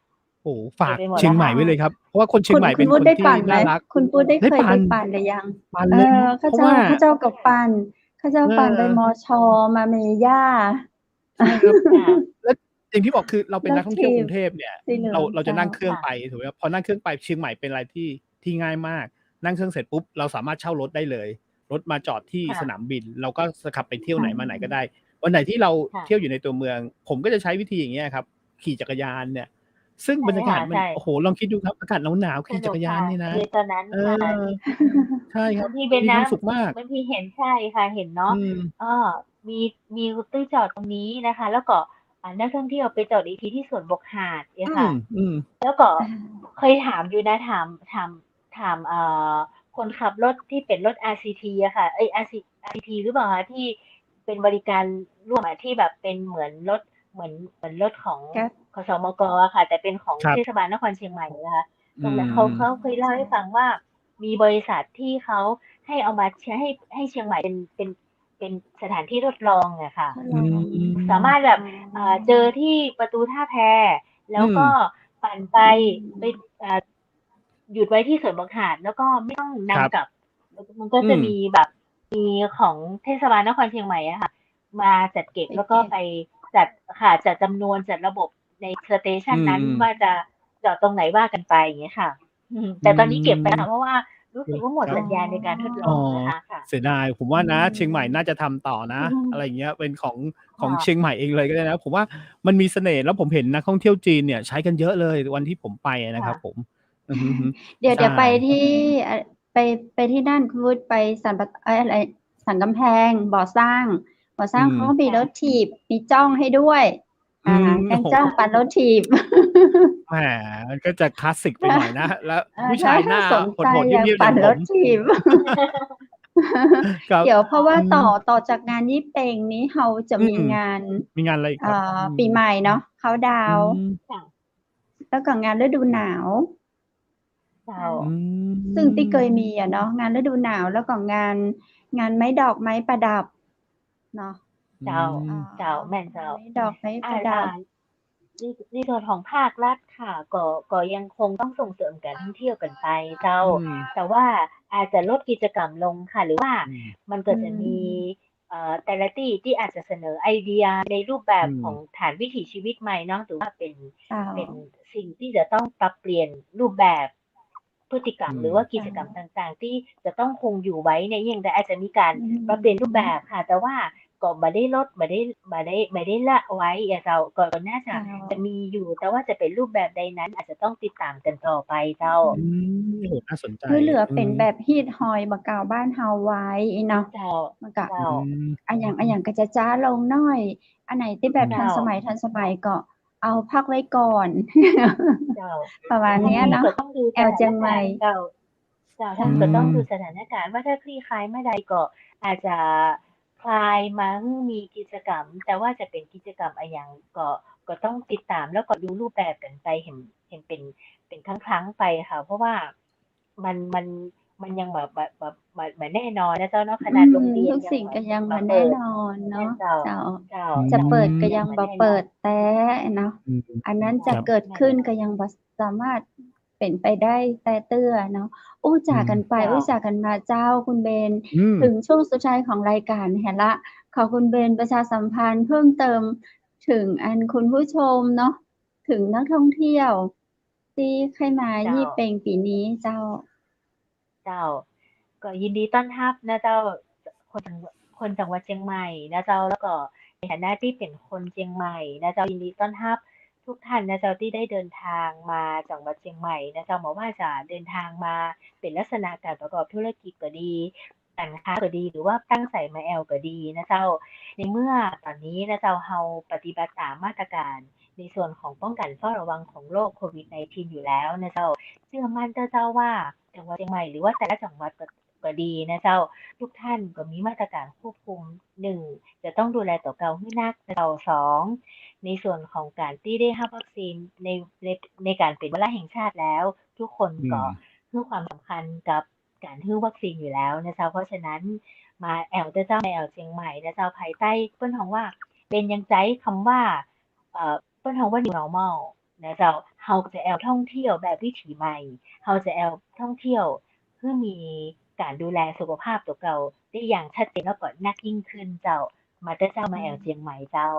โอ้โฮ ฝากเก็บไปหมด เชี แล้ ยง ว ใหม่ ค่ะ ไว้เลยครับ เพราะว่าคนเชียงใหม่ คุ เป็ ณ น วุ ค ฒิ น ได้ ที่ ปั่นไหม? น่ารัก คุณวุฒิได้ ได้ เคย ปั่ ได้ น ปั่นหรือยัง? ปั่นเลยครับ เขา เพราะ เจ้า ว่า เขาเจ้าก็ปั่น เขาเจ้า เปั่นไป มออ ช. มาเมย่า ใช่ครับ ค่ะ แล้วอย่างที่บอก คือเราเป็นรถทนักท่องเที่ยีวกรุ บ งเทพเนี่ย สีเหลื เรา อง เรา เจ จะ ้า นั่งเครื่อง ค่ะ ไป ถูกไหมครับ พอนั่งเครื่องไปเชียงใหม่เป็นอะไรที่ง่ายมาก นั่งเครื่องเสร็จปุ๊บ เราสามารถเช่ารถได้เลย รถมาจอดที่ ค่ส ะ นามบิน เราก็ขับไปเที่ยวค่ไหน ะ มาไหนก็ได้ วันไหนที่เราค่ะ เที่ยวอยู่ในตัวเมือง ผมก็จะใช้วิธีอย่างเงี้ยครับ ขี่จักรยานเนี่ย ซึ่งใช่ บรรยา คก่าะ ศมัใชน ่ โอ้โฮ ลองคิดดูครับ อากาศหนาว ๆ สขี่ นจัุกรยกคา่นะ เนี่ยนะ ในตอนนั้น เอค่ะ อ ใช่ครับ บางทีเบน มี น ความสุขมาก บางทีเห็น ใช่ค่ะ เห็นเนาะ อืม มี มีที่จอดตรงนี้นะคะ แล้วก็ นักท่องเที่ยวไปจอดอีกทีที่สวนบกหาดเงี้ อื ยค่ะ ม ๆ แล้วก็ อา เคยถามอยู่นะ ถาม คนขับรถที่เป็นรถ RCT อะค่ะ เอ๊ย RCT หรือเปล่าคะ? ที่เป็นบริการร่วมอะ ที่แบบเป็นเหมือนรถ เหมือนรถของ Grab ขสมก. อะค่ะ แต่เป็นของครั เท บ ศบาลนครเชียงใหม่นะคะ อืตรงนั้น ม เขา ๆ เขาเคยเล่าให้ฟังว่า มีบริษัทที่เขาให้เอามาให้เชียงใหม่เป็นสถานที่ทดลองอะค่ะ ทด อื ลอง สามารถแบบ อ๋อ เจอที่ประตูท่าแพ แล้อืวก็ม ปั่นไป อื ไป ม หยุดไว้ที่สวนบกหาด แล้วก็ไม่ต้องนครับ ำกลับ มันก็อืม จะมีแบบ มีของเทศบาลนครเชียงใหม่อะค่ะ มาจัดเก็บ ไป แล้ว เก็ก็บ ไปจัด ค่ะ จัดจำนวน จัดระบบในสเตชัอืนนั้น ม ๆ ว่าจะจอดตรงไหนว่ากันไป อย่างเงี้ยค่ะ อแืต่ตอนนี้เก็บไปแล้วม ค่ะ เพราะว่ารู้สึกว่าหมดครั อ๋ บ สัญญาณในการทดล อ๋อ องนะคะ ค่ะ เสียดาย ผมอืว่านะ เชียงใหม่น่าม จะทำต่อนะ อะไรอย่างเงี้ย เป็นของ คของ่ะ เชียงใหม่เองเลยก็ได้นะ ผมว่ามันมีเสน่ห์ แล้วผมเห็นนักท่องเที่ยวจีนเนี่ยใช้กันเยอะเลยวันที่ผมไปอะนะคค่รัะ บผม อือฮึ เดี๋ยว ใชเดี๋ยวไป่ ที่ ไปที่นั่น คุณวุฒิไปสันปะ อะไร สันกำแพง บ่อสร้าง บ่อสอร้ืางเขาก็ม มีค่ระ ถถีบ มีจ้องให้ด้วย อืม แกโอ้โฮ ล้งจ้องปั่นรถถีบ แหม มันก็จะคลาสสิกไปหน่อยนะ แล้วผู้ชถ้า ายหถ้น้าาสนใจโหด ๆ อยากเงียบ ๆ อปัย่่างผม นรถถีบ ครับ เดี๋ยวเพราะว่าอืต่อ ม ต่อจากงานยี่เปงนี้เราจะอืม มีงาน มีงานอะไรอีกครับ? อืปีใหม ม่เนาะ เคานต์ดาอืวน์ ม ค่ะ แล้วก็งานฤดูหนาว เจ้า ซึ่งที่เคยมีเนาะงานฤดูหนาวแล้วก็งานไม้ดอกไม้ประดับเนาะ เจ้าเจ้าแม่นเจ้า ไม้ดอกไม้ประดับ ในส่วนของภาครัฐค่ะก็ยังคงต้องส่งเสริมการท่องเที่ยวกันไปเจ้า แต่ว่าอาจจะลดกิจกรรมลงค่ะ หรือว่ามันก็จะมีแต่ละที่อาจจะเสนอไอเดียในรูปแบบของฐานวิถีชีวิตใหม่เนาะหรือว่าเป็นสิ่งที่จะต้องปรับเปลี่ยนรูปแบบพฤติกรรมหรือว่ากิจกรรมต่างๆ ที่จะต้องคงอยู่ไว้ในอย่างใดอาจจะมีการปรับเปลี่ยนรูปแบบค่ะ แต่ว่าก็ไม่ได้ลดไม่ได้ละไว้เจ้าก็น่าจะมีอยู่ แต่ว่าจะเป็นรูปแบบใดนั้นอาจจะต้องติดตามกันต่อไปเจ้า น่าสนใจ คือเหลือเป็นแบบฮีทฮอยบะกาวบ้านเฮาไว้เนาะ เจ้า มันก็ เจ้า อันอย่างก็จะจ้าลงหน่อย อันไหนที่แบบทันสมัยก็เอาพักไว้ก่อน เจ้า ประมาณเนี้ยเนาะ ก็ต้องดู แอลเจียงใหม่ เจ้าท่านก็ต้องดูสถานการณ์ว่าถ้าคลี่คลายเมื่อใดก็อาจจะคลายมามีกิจกรรม แต่ว่าจะเป็นกิจกรรมอะไรอย่างก็ต้องติดตามแล้วก็ดูรูปแบบกันไปเห็นเป็นครั้งๆไปค่ะ เพราะว่ามันยังแบบแน่นอนนะเจ้าเนาะขนาดโรงเรียน ทุกสิ่งก็ยังบ่แน่นอนเนาะ เจ้า จะเปิดก็ยังบ่เปิดแต่เนาะ อันนั้นจะเกิดขึ้นก็ยังบ่สามารถเป็นไปได้แต่เตื้อเนาะอู้จากันไปอู้จากันมาเจ้าคุณเบน ถึงช่วงสุดท้ายของรายการแห่ละขอคุณเบนประชาสัมพันธ์เพิ่มเติมถึงอันคุณผู้ชมเนาะถึงนักท่องเที่ยวที่ใครมายี่เป็งปีนี้เจ้าก็ยินดีต้อนรับนะเจ้าคนจังหวัดเชียงใหม่นะเจ้าแล้วก็ในฐานะที่เป็นคนเชียงใหม่นะเจ้ายินดีต้อนรับทุกท่านนะเจ้าที่ได้เดินทางมาจังหวัดเชียงใหม่นะเจ้าบอกว่าจะเดินทางมาเป็นลักษณะการประกอบธุรกิจก็ดีการค้าก็ดีหรือว่าตั้งใส่มาแอลก็ดีนะเจ้าในเมื่อตอนนี้นะเจ้าเฮาปฏิบัติตามมาตรการในส่วนของป้องกันเฝ้าระวังของโรคโควิด -19 อยู่แล้วนะเจ้าเชื่อมั่นเจ้าว่าจังหวัดเชียงใหม่หรือว่าแต่ละจังหวัดก็ดีนะเจ้าทุกท่านก็มีมาตรการควบคุม1จะต้องดูแลตัวเก่าให้นักเจ้า2ในส่วนของการที่ได้รับวัคซีนในการเป็นวาระแห่งชาติแล้วทุกคนก็ให้ความสำคัญกับการให้วัคซีนอยู่แล้วนะเจ้าเพราะฉะนั้นมาแอลเจ้าในแอลเชียงใหม่นะเจ้าภายใต้เปิ้นฮ้องว่าเป็นยังใจคำว่าเปิ้นฮ้องว่า New Normal นะเจ้าเฮาจะแอลท่องเที่ยวแบบวิถีใหม่เฮาจะแอลท่องเที่ยวเพื่อมีการดูแลสุขภาพตัวเก่าได้อย่างชัดเจนแล้วก็นักยิ่งขึ้นเจ้ามาเจ้ามาแอลเชียงใหม่เจ้า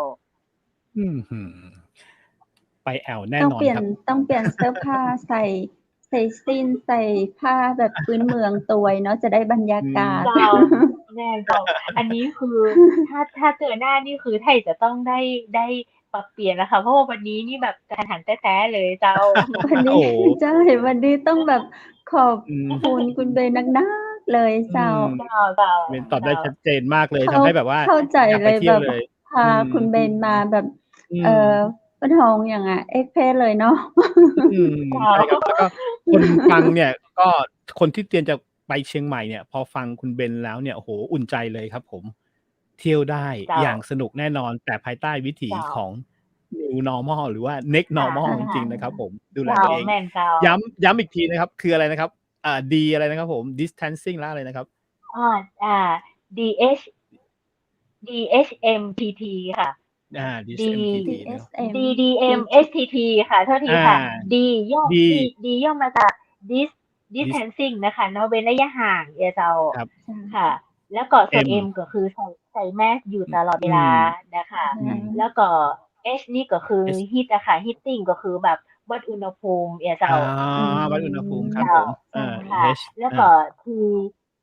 ไปแอลแน่นอนครับต้องเปลี่ยนเสื้อผ้าใส่สิ้นใส่ผ้าแบบพื้นเมืองตวยเนาะจะได้บรรยากาศแน่เจ้าอันนี้คือถ้าเจอหน้านี่คือไทยจะต้องได้ปรับเปลี่ยนแล้วค่ะเพราะว่าวันนี้นี่แบบกระทันแท้ๆเลยเจ้าวันนี้ใช่วันนี้ต้องแบบขอบคุณคุณเบนนักๆเลยเจ้าเบนตอบได้ชัดเจนมากเลยทำให้แบบว่าเข้าใจเลยแบบพาคุณเบนมาแบบป้าทองอย่างเอ็กเพสเลยเนาะใช่ครับแล้วก็คนฟังเนี่ยก็คนที่เตรียมจะไปเชียงใหม่เนี่ยพอฟังคุณเบนแล้วเนี่ยโอ้โหอุ่นใจเลยครับผมเที่ยวได้อย่างสนุกแน่นอนแต่ภายใต้วิถีของ New Normal หรือว่า Next Normal จริงๆนะครับผมดูแลตัวเองย้ำอีกทีนะครับคืออะไรนะครับดีอะไรนะครับผม distancing แล้วอะไรนะครับDHMTT ค่ะDDMSTT ค่ะเท่าทีค่ะ D ย่อมาจาก distancing นะคะเนาะเว้นระยะห่างเจ้าค่ะแล้วก็ส่วน M ก็คือใส่แมสอยู่ตลอดเวลานะคะแล้วก็ H นี่ก็คือ heat อะค่ะ heating ก็คือแบบวัดอุณหภูมิเจ้าวัดอุณหภูมิครับผมค่ะแล้วก็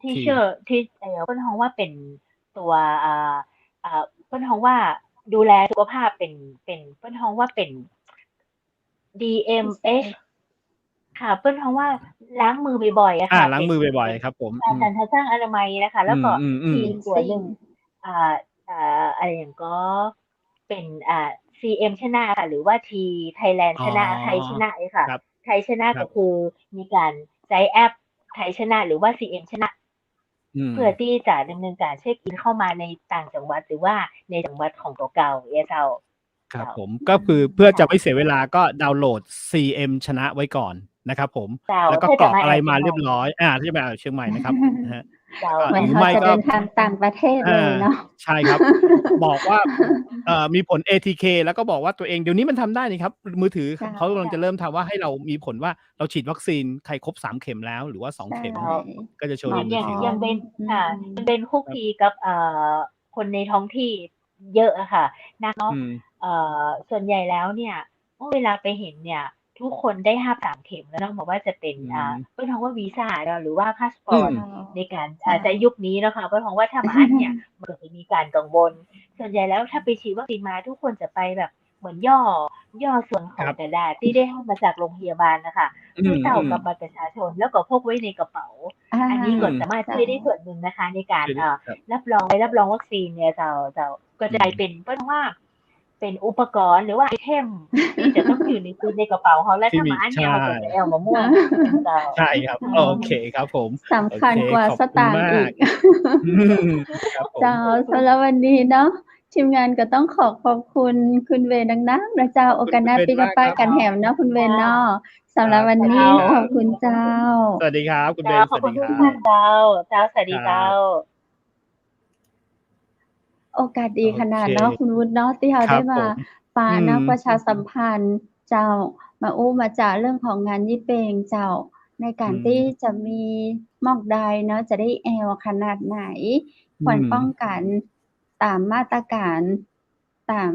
ที่เชื่อที่เพิ่นฮ้องว่าเป็นตัวเพิ่นฮ้องว่าดูแลสุขภาพเป็นเพิ่นฮ้องว่าเป็น DMH ค่ะเปิ้นฮ้องว่าล้างมือบ่อยๆอะค่ะล้างมือบ่อยๆครับผมการสร้างอนามัยนะคะแล้วก็ทีตัวนึงอะไรอย่างก็เป็นCM ชนะค่ะหรือว่า T Thailand ชนะไทยชนะค่ะไทยชนะก็คือมีการใช้แอปไทยชนะหรือว่า CM ชนะเพื่อที่จะดำเนินการเช็คอินเข้ามาในต่างจังหวัดหรือว่าในจังหวัดของเก่าเจ้า ครับ เจ้า ผมก็คือเพื่อจะ ค่ะ ไม่เสียเวลาก็ดาวน์โหลด CM ชนะไว้ก่อนนะครับผม เจ้า แล้วก็ ถ้าก ร จะ อก มา อะไร แอวเชี มาย งให เรี ม่ ยบร้อย ถ้าจะมาแอวเชียงใหม่นะครับ นะฮะ เจ้า แล้วก็ เหมือน หรือ เขา ไม่ จะ ก็ เดินทางต่างประเทศเล อาย เนาะ ใช่ครับ บอกว่า มีผล ATK แล้วก็บอกว่าตัวเอง เดี๋ยวนี้มันทำได้นี่ครับ มือถือ เจ้า เขากำลังจะเริ่มทำว่าให้เรามีผลว่าเราฉีดวัคซีนใครครบ 3 เข็มแล้ว หรือว่า 2 ใช่ เข็ม เจ้า ก็จะโช ห ว์ ม ใน อ มื พ อ ร้ ถือ อ ยัง ม เป็น อื ค่ะ ม ยังเป็นคลุก ครั ค บ ลีกับ คนในท้องที่เยอะอะค่ะ นัก เนาะ อืม ส่วนใหญ่แล้วเนี่ย เวลาไปเห็นเนี่ย ทุกคนได้รับ 3 เข็มแล้วเนาะ บอกว่าจะเป็น อืม เปิ้นฮ้องว่าวีซ่าเนาะ หรือว่าพาสป อื อร์ต ม เจ้า ในการ ใช่ จะยุคนี้เนาะค่ะ เปิ้นฮ้องว่าถ้ามาอันเนี่ย มันก็จะมีการกังวล ส่วนใหญ่แล้วถ้าไปฉีดวัคซีนมาทุกคนจะไปแบบเหมือนย่อส่วนข ค อง รับ กระดาษที่ได้รับมาจากโรงพยาบาลน่ะค่ะ อื ผู้เจ้าม กับ ๆ บัตรประชาชน แล้วก็พกไว้ในกระเป๋า อา อันนี้ก็ อืม สามารถ เจ้ ช่วยได้ส่วนหนึ่งนะคะ ในการ ช่วยได้ ครับ รับรอง ใบรับรองวัคซีนเนี่ยเจ้า ก็ อื จะกลาย ม เป็น เปิ้นว่า เป็นอุปกรณ์ หรือว่า ไอเทม ที่จะต้องอยู่ใน ในกระเป๋าเรา และถ้าที่มี มาอัน ใช เนี่ย ่ เราก็จะแอวมาม่วน เจ้า ใช่ครับ ใช่ โอเคครับผม สโอำคัญ เค กว่า ขอบ ส คุณ ตาง มา ค์อี ก ก อืม ครับผ เจ้ ม สำหรับวันนี้เนาะ ทีมงานก็ต้องขอขอบคุณคุณเวย์นัก ๆ นะเจ้า ขอบ โอคุณ กาส คุ ห ณ น้า เบน ปิก มาก ป้า ครับ กันแหมเนาะคุณเวย์ ค่ะ เนาะ สำหครรัับ บวัน สวัส น ดี ี้ ครั ขอ บ บคุณเจ้า สวัสดีครับ คุณ เจเบ้ า น ขอบ สวัส คุ ดี ณ ค ทุ ร กั บ ท่านเจ้า สวัส ค ดี รั เจ้า บ โอกาสดี โอ ขนา เค ดเนาะคุณวุฒิเนาะ ที่เรา ครไดั้มาบผม ปาอืเนาะ ม ประชาสัมพันธ์เจ้า มาอู้มาจาเรื่องของงานยี่เปงเจ้า ในกาอืรที่ม จะมีมอกใดเนาะ จะได้แอวขนาดไหน อืควรป้องม กันตามมาตรการ ตาม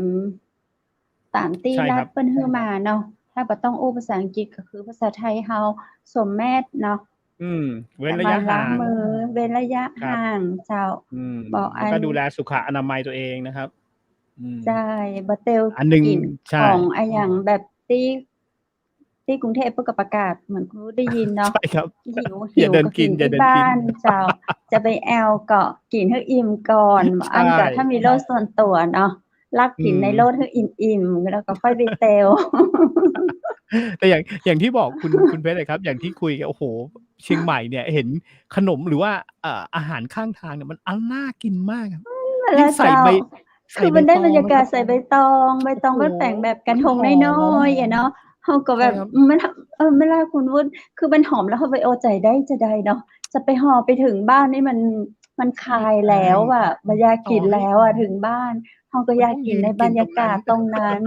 ตามที่ ใช่ รัฐครับ เปิ้นให้มาเนาะ ถ้าบ่ต้องอู้ภาษาอังกฤษ ก็คือภาษาไทยเราสวมแมสเนาะ อืม เว้ ส นระ มาย ะห่ล้า าง งมือ เว้นระยะ ครหับ ่างเจ้า อืม บ่อแลั้วก็น ดูแลสุขอนามัยตัวเองนะครับ อืม ใช่ บ่เตียว อันหนึ่ง กลิ่น ใชข่ องอะหยังแบบที่ ที่กรุงเทพเพิ่นก็ประกาศ เหมือนคุณวุฒิได้ยินเนาะ ใช่ครับ หิว อ ย่าเดิน ก็ กิ กิ น น อย่า ที่ เดิน บ้า กิน นเจ้า จะไปแอวก็กินให้อิ่มก่อน บ่ ใช อั่นก็ถ้ามีโล่ ่ ส่วนตัวเนาะ ลักอืกินในโลม ดให้อิ่ม ๆ แล้วก็ค่อยไปเตียว แต่อย่างที่บอกคุณ คุณเพชรอะครับ อย่างที่คุยกัน โอ้โฮ เชียงใหม่เนี่ยเห็นขนม หรือว่า อาหารข้างทางเนี่ยมัน น่ากินมากครับ นั่นแยหิ่งละใส่ เจ้า ใบ ใคส่ือใบมันได้บรรยตองานะ กคารศับ ใส่ใบตอง ใบโอ้โฮ ตองก็แต่งแบบกันหงมันหอน้อม ย ๆ อะเนาะ เราก็ใชแ่บบ ครับ มัน เวลาคุณวุฒิ คือมันหอมแล้วเราไปเอาใจได้จะใดเนาะ จะไปห่อไปถึงบ้านนี่มันคาย ใช่ แล้วอะ บ่อยากต่อ กิน ให้ แล้วอะถึงบ้าน เราก็อยากกินในบรรยากาศตรงนั้น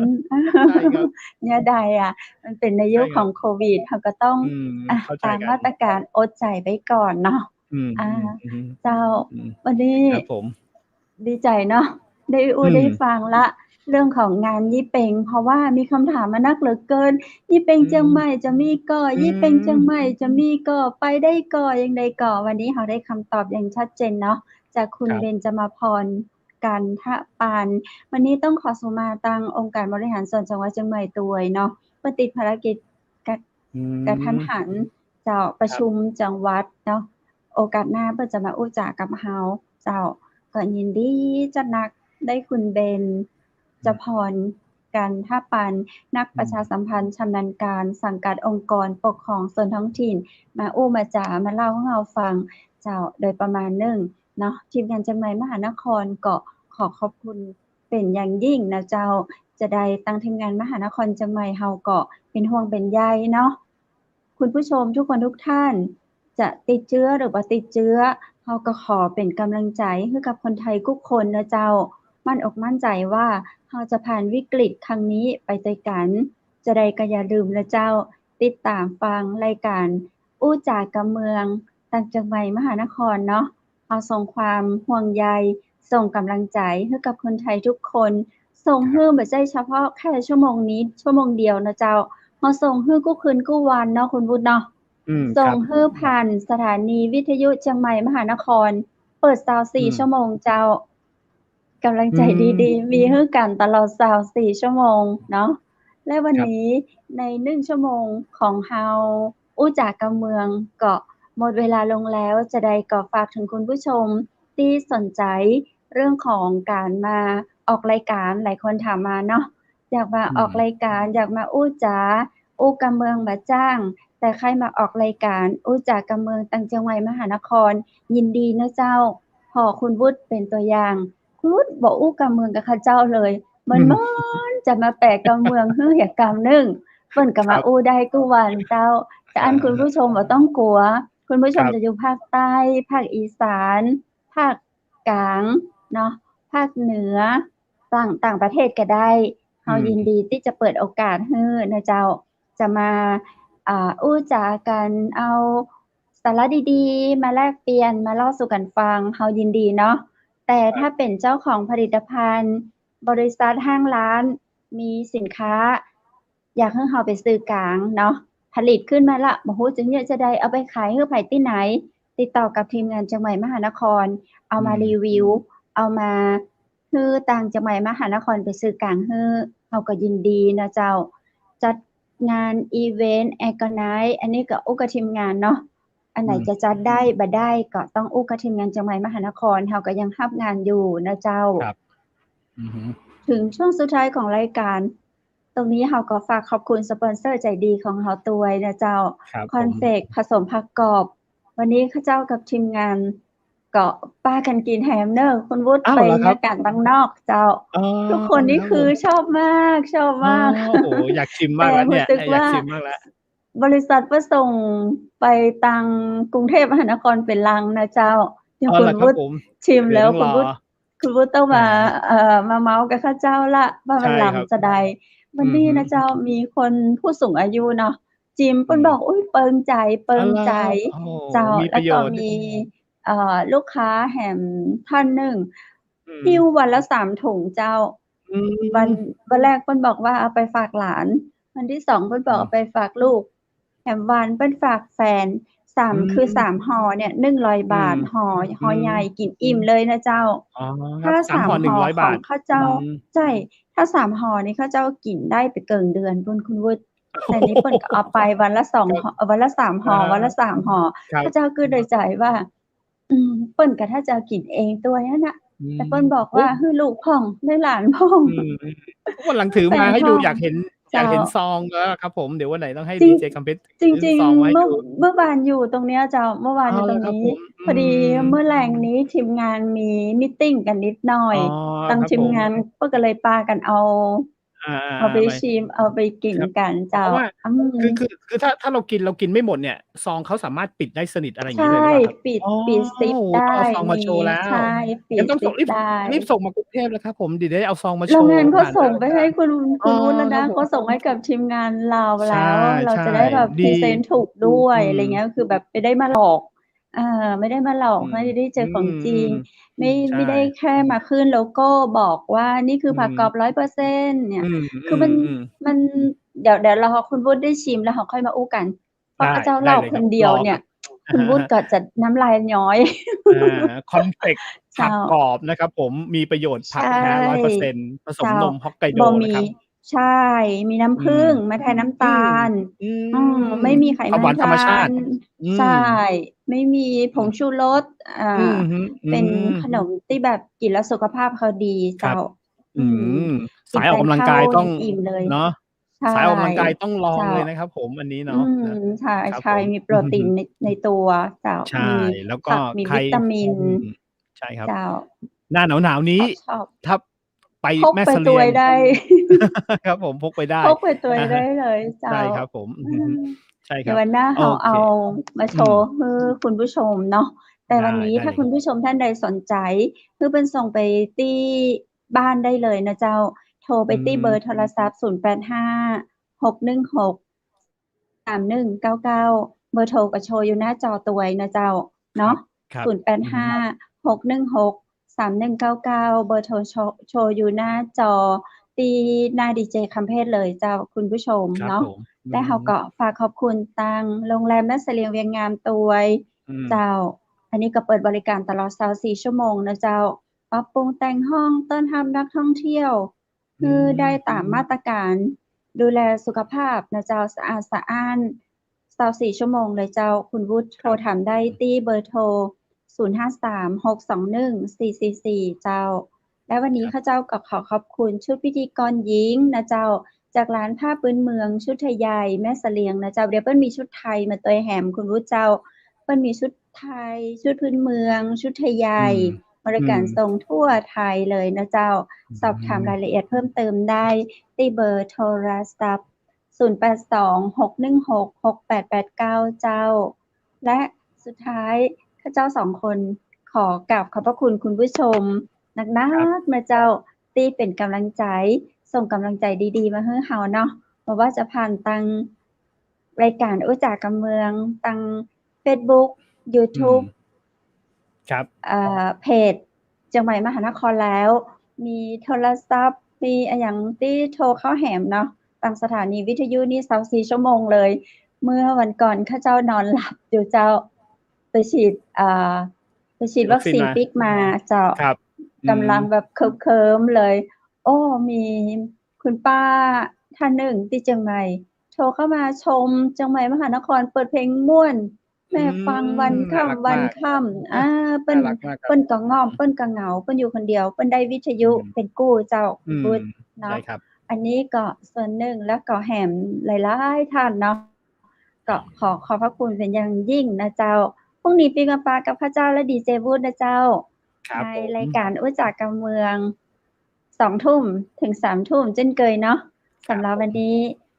ใช่ครับ เนี่ยใดอะ มันเป็นในใชยุ่คครับ ของโควิด เราก็ต้อง อืม เข้าใจตาม กัน มาตรการอดใจไว้ก่อนเนาะ อืม อา อือฮึ เจ้า อืม วันนี้ ครับผม ดีใจเนาะ ได้ออืู้ได้ม ฟังแล้ว เรื่องของงานยี่เปง เพราะว่ามีคำถามมานักเหลือเกิน ยี่เปงอืเจียงใหม ม่จะมีก่อ อืยี่เปงเจียงใหม่ม จะมีก่อ ไปได้ก่อ จั่งใดก่อ วันนี้เราได้คำตอบอย่างชัดเจนเนาะ จากคุณ ครับ เบญจมาพร กันทปาน วันนี้ต้องขอสุมาตังองค์การบริหารส่วนจังหวัดเชียงใหม่ตัวยเนาะ เพิ่นติดภารกิจ กะ อืกะทันม หันเจ้า ประชครับ ุมจังหวัดเนาะ โอกาสหน้าเพิ่นจะมาอู้จากับเราเจ้า ก็ยินดีจัดหนัก ได้คุณเบญจพร กันทปาน นักประชาสัมพันธ์ชำนาญการสังกัดองค์กรปกครองส่วนท้องถิ่น มาอู้มาจา มาเล่าให้เราฟังเจ้า โดยประมาณหนึ่งเนาะ ทีมงานเชียงใหม่มหานครก็ขอขอบคุณเป็นอย่างยิ่งนะเจ้า จะได้ทางทีมงานมหานครเชียงใหม่เราก็เป็นห่วงเป็นใยเนาะ คุณผู้ชมทุกคนทุกท่านจะติดเชื้อหรือบ่ติดเชื้อ เราก็ขอเป็นกำลังใจให้กับคนไทยทุกคนนะเจ้า มั่นอกมั่นใจว่าเราจะผ่านวิกฤตครั้งนี้ไปด้วยกัน จะใดก็อย่าลืมนะเจ้า ติดตามฟังรายการอู้จากับเมืองทางเชียงใหม่มหานครเนาะ เราส่งความห่วงใย ส่งกำลังใจให้กับคนไทยทุกคน ส่ง ครั ฮื้ บ อบ่ใช่เฉพาะแค่ชั่วโมงนี้ชั่วโมงเดียวนะเจ้า เราส่งฮื้อทุกคืนทุกวันเนาะคุณวุฒิเนาะ อืม ส่ ค ง รับ ฮื้อผ่านสถานีวิทยุเชียงใหม่มหานคร เปิด อื24 ชั่วม โมงเจ้า กำลัง อืใจดี ม ๆ มีให้กันตลอด 24 ชั่วโมงเนาะ และวันครับ นี้ใน 1 ชั่วโมงของเราอู้จากับเมืองก็หมดเวลาลงแล้ว จะใดก็ฝากถึงคุณผู้ชมที่สนใจเรื่องของการมาออกรายการ หลายคนถามมาเนาะ อยากมาอืออกม รายการ อยากมาอู้จา อู้กับเมืองบ่จ้าง แต่ใครมาออกรายการอู้จากับเมืองตังเชียงใหม่มหานคร ยินดีนะเจ้า เพราะคุณวุฒิเป็นตัวอย่าง คุณวุฒิบ่อู้กับเมืองกับเขาเจ้าเลย มันจะมาแปลกำเมืองฮื้อเหตุกรรมหนึ่งเปิ้นก็ ครั มา บ อู้ได้ทุกวันเจ้าแต่อันคุณผู้ชมบ่ต้องกลัว คุณผู้ช ค ม รับ จะอยู่ภาคใต้ ภาคอีสาน ภาคกลางเนาะภาคเหนือต่างประเทศก็ได้เฮายินดีที่จะเปิดโอกาสให้นะเจ้าจะมาอู้จากันเอาสาระดีๆมาแลกเปลี่ยนมาเล่าสู่กันฟังเฮายินดีเนาะแต่ถ้าเป็นเจ้าของผลิตภัณฑ์บริษัทห้างร้านมีสินค้าอยากให้เฮาไปซื้อกลางเนาะผลิตขึ้นมาละบ่ฮู้จังเนี่ยจะได้เอาไปขายให้ไผที่ไหนติดต่อกับทีมงานจังหวัดมหานครเอามารีวิวเอามาฮื้อต่างจังหวัดมหานครไปซื้อกลางฮื้อเฮาก็ยินดีนะเจ้าจัดงานอีเวนต์ Organize อันนี้ก็อู้กับทีมงานเนาะอันไหนจะจัดได้บ่ได้ก็ต้องอู้กับทีมงานจังหวัดมหานครเฮาก็ยังรับงานอยู่นะเจ้าครับอือฮึถึงช่วงสุดท้ายของรายการตรงนี้เฮาก็ฝากขอบคุณสปอนเซอร์ใจดีของเฮาตัวยนะเจ้าคอนเฟกผสมผักกรอบวันนี้ข้าเจ้ากับทีมงานก็ป้ากันกินแฮมเนอร์คุณวุฒิไปอากาศบางนอกเจ้าทุกคนนี่คือชอบมากโอ้โหอยากชิมมากแล้วเนี่ยอยากชิมมากแล้วบริษัทประส่งไปตังกรุงเทพมหานครเป็นลังนะเจ้าเดี๋ยวคุณวุฒิชิมแล้วคุณวุฒิต้องมาเมาส์กับข้าเจ้าละว่ามันล้ำจะใดวันนี้นะเจ้ามีคนผู้สูงอายุเนาะจิมเปิ้นบอกอุ๊ยเปิงใจเจ้าแล้วก็มีลูกค้าแหมท่านหนึ่งหิ้ววันละ3ถุงเจ้าวันแรกเปิ้นบอกว่าเอาไปฝากหลานวันที่2เปิ้นบอกเอาไปฝากลูกแถมวันเปิ้นฝากแฟน3คือ3ห่อเนี่ย100บาทห่อใหญ่กินอิ่มเลยนะเจ้าถ้า3ห่อ100บาทข้าเจ้าใช่ถ้า3ห่อนี่ข้าเจ้ากินได้ไปเกินเดือนคุณวุฒิแต่นี้เปิ้นก็เอาไปวันละ2ห่อวันละ3ห่อวันละ3ห่อข้าเจ้าคือได้ใจว่าเปิ้นก็ถ้าจะกินเองตัวนั้นน่ะแต่เปิ้นบอกว่าให้ลูกพ่องให้หลานพ่องวันหลังถือมาให้ดูอยากเห็นซองแล้วครับผมเดี๋ยววันไหนต้องให้ดีเจคัมเพชรจริงๆเมื่อวานอยู่ตรงเนี้ยเจ้าเมื่อวานอยู่ตรงนี้พอดีเมื่อแลงนี้ทีมงานมีมีตติ้งกันนิดหน่อยทางทีมงานก็เลยปากันเอาไปชิมเอาไปกินกันเจ้าคือถ้าเรากินไม่หมดเนี่ยซองเขาสามารถปิดได้สนิทอะไรอย่างงี้เลยใช่ปิดซิปได้เอาซองมาโชว์แล้วใช่ปิดต้องรีบส่งมากรุงเทพแล้วครับผมเดี๋ยวได้เอาซองมาโชว์โรงงานเขาส่งไปให้คุณวุฒิแล้วนะเขาส่งให้กับทีมงานเราแล้วเราจะได้แบบพรีเซนต์ถูกด้วยอะไรเงี้ยคือแบบไม่ได้มาหลอกไม่ได้มาหลอกไม่ได้เจอของจริงไม่ได้แค่มาขึ้นโลโก้บอกว่านี่คือผักกรอบ 100% เนี่ยคือมันเดี๋ยวรอคุณวุฒิได้ชิมแล้วเราค่อยมาอู้กันเพราะเจ้าเล่าคนเดียวเนี่ยคุณวุฒิก็จะน้ำลายย้อยคอนเฟกผักกรอบนะครับผมมีประโยชน์ผักแท้ 100% ผสมนมฮอกไกโดนะครับใช่มีน้ำผึ้งมาแทนน้ำตาลไม่มีไขมันธรรมชาติใช่ไม่มีผงชูรสเป็นขนมที่แบบกินแล้วสุขภาพเขาดีเจ้าสายออกกำลังกายต้องเนาะสายออกกำลังกายต้องลองเลยนะครับผมอันนี้เนาะใช่มีโปรตีนในตัวเจ้าใช่แล้วก็มีวิตามินใช่ครับหน้าหนาวนี้ถ้าไปแม่เสลียงได้ครับผมพกไปได้ได้เลยเจ้าใช่ครับผมใช่ครับวันหน้าเอามาโชว์ให้คุณผู้ชมเนาะแต่วันนี้ถ้าคุณผู้ชมท่านใดสนใจคือเป็นส่งไปที่บ้านได้เลยนะเจ้าโทรไปที่เบอร์โทรศัพท์085-616-3199เบอร์โทรก็โชว์อยู่หน้าจอตัวนะเจ้าเนาะ085-616-3199เบอร์โทรโชว์อยู่หน้าจอที่หน้าดีเจคัมเพชรเลยเจ้าคุณผู้ชมเนาะและเฮาก็ฝากขอบคุณทางโรงแรมแม่เสลียงเวียงงามตัวยเจ้าอันนี้ก็เปิดบริการตลอด24ชั่วโมงนะเจ้าปรับปรุงแต่งห้องต้อนรับนักท่องเที่ยวคือได้ตามมาตรการดูแลสุขภาพนะเจ้าสะอาดสะอ้าน24ชั่วโมงเลยเจ้าคุณวุฒิโทรถามได้ที่เบอร์โทร053-621-444เจ้าและวันนี้ข้าเจ้าก็ขอบคุณชุดพิธีกรหญิงนะเจ้าจากร้านผ้าพื้นเมืองชุดไทยใหญ่แม่เสลียงนะเจ้าเดี๋ยวเปิ้นมีชุดไทยมาตัวแหมคุณวุฒิเจ้าเปิ้นมีชุดไทยชุดพื้นเมืองชุดไทยใหญ่ บริการส่งทั่วไทยเลยนะเจ้าสอบถามรายละเอียดเพิ่มเติมได้ที่เบอร์โทรศัพท์0826166889เจ้าและสุดท้ายข้าเจ้า2คนขอกราบขอบพระคุณคุณผู้ชมนักนะเจ้าที่เป็นกำลังใจส่งกำลังใจดีๆมาให้เฮาเนาะบ่ว่าจะผ่านทางรายการอู้จากการเมืองทาง Facebook YouTube ครับเพจเชียงใหม่มหานครแล้วมีโทรศัพท์มีอย่างที่โทรเข้าแหมเนาะตามสถานีวิทยุนี่24ชั่วโมงเลยเมื่อวันก่อนข้าเจ้านอนหลับอยู่เจ้าไปฉีดวัคซีนปิกมาเจ้ากำลังแบบเคิมๆเลยโอ้มีคุณป้าท่านหนึ่งที่เชียงใหม่โทรเข้ามาชมเชียงใหม่มหานครเปิดเพลงม่วนแม่ฟังวันค่ำเปิ้นก็ง้อมเปิ้นก็เหงาเปิ้นอยู่คนเดียวเปิ้นได้วิทยุเป็นกู้เจ้าพูดเนาะอันนี้ก็ส่วนหนึ่งแล้วก็แหมหลายๆท่านเนาะก็ขอพระคุณเป็นอย่างยิ่งนะเจ้าพรุ่งนี้ปีกปากับพระเจ้าและดีเจวูดนะเจ้าในรายการอู้จากการเมือง 20:00 นถึง 3:00 นเช่นเคยเนาะสำหรับวันนี้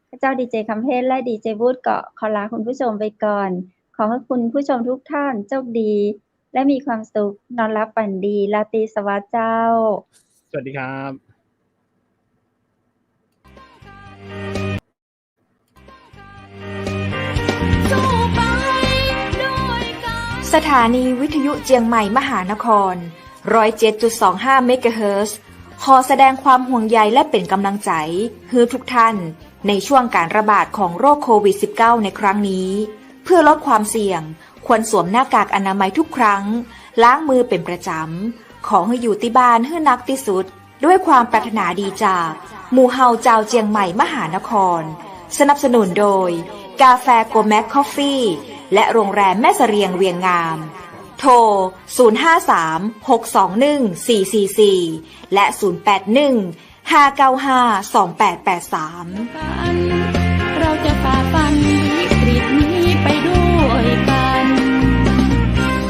พระเจ้าดีเจคำเพชรและดีเจวูดก็ขอลาคุณผู้ชมไปก่อนขอให้คุณผู้ชมทุกท่านโชคดีและมีความสุขนอนหลับฝันดีราตรีสวัสดิ์เจ้าสวัสดีครับสถานีวิทยุเจียงใหม่มหานคร 107.25 เมกะเฮิรตซ์ขอแสดงความห่วงใยและเป็นกำลังใจให้ทุกท่านในช่วงการระบาดของโรคโควิด -19 ในครั้งนี้เพื่อลดความเสี่ยงควรสวมหน้ากากอนามัยทุกครั้งล้างมือเป็นประจำขอให้อยู่ที่บ้านให้นักที่สุดด้วยความปรารถนาดีจากหมู่เฮาเจ้าเจียงใหม่มหานครสนับสนุนโดยกาแฟโกแมคคอฟฟี่และโรงแรมแม่เสรียงเวียงงามโทร 053-621-444 และ 081-595-2883 เราจะฝ่าฟัน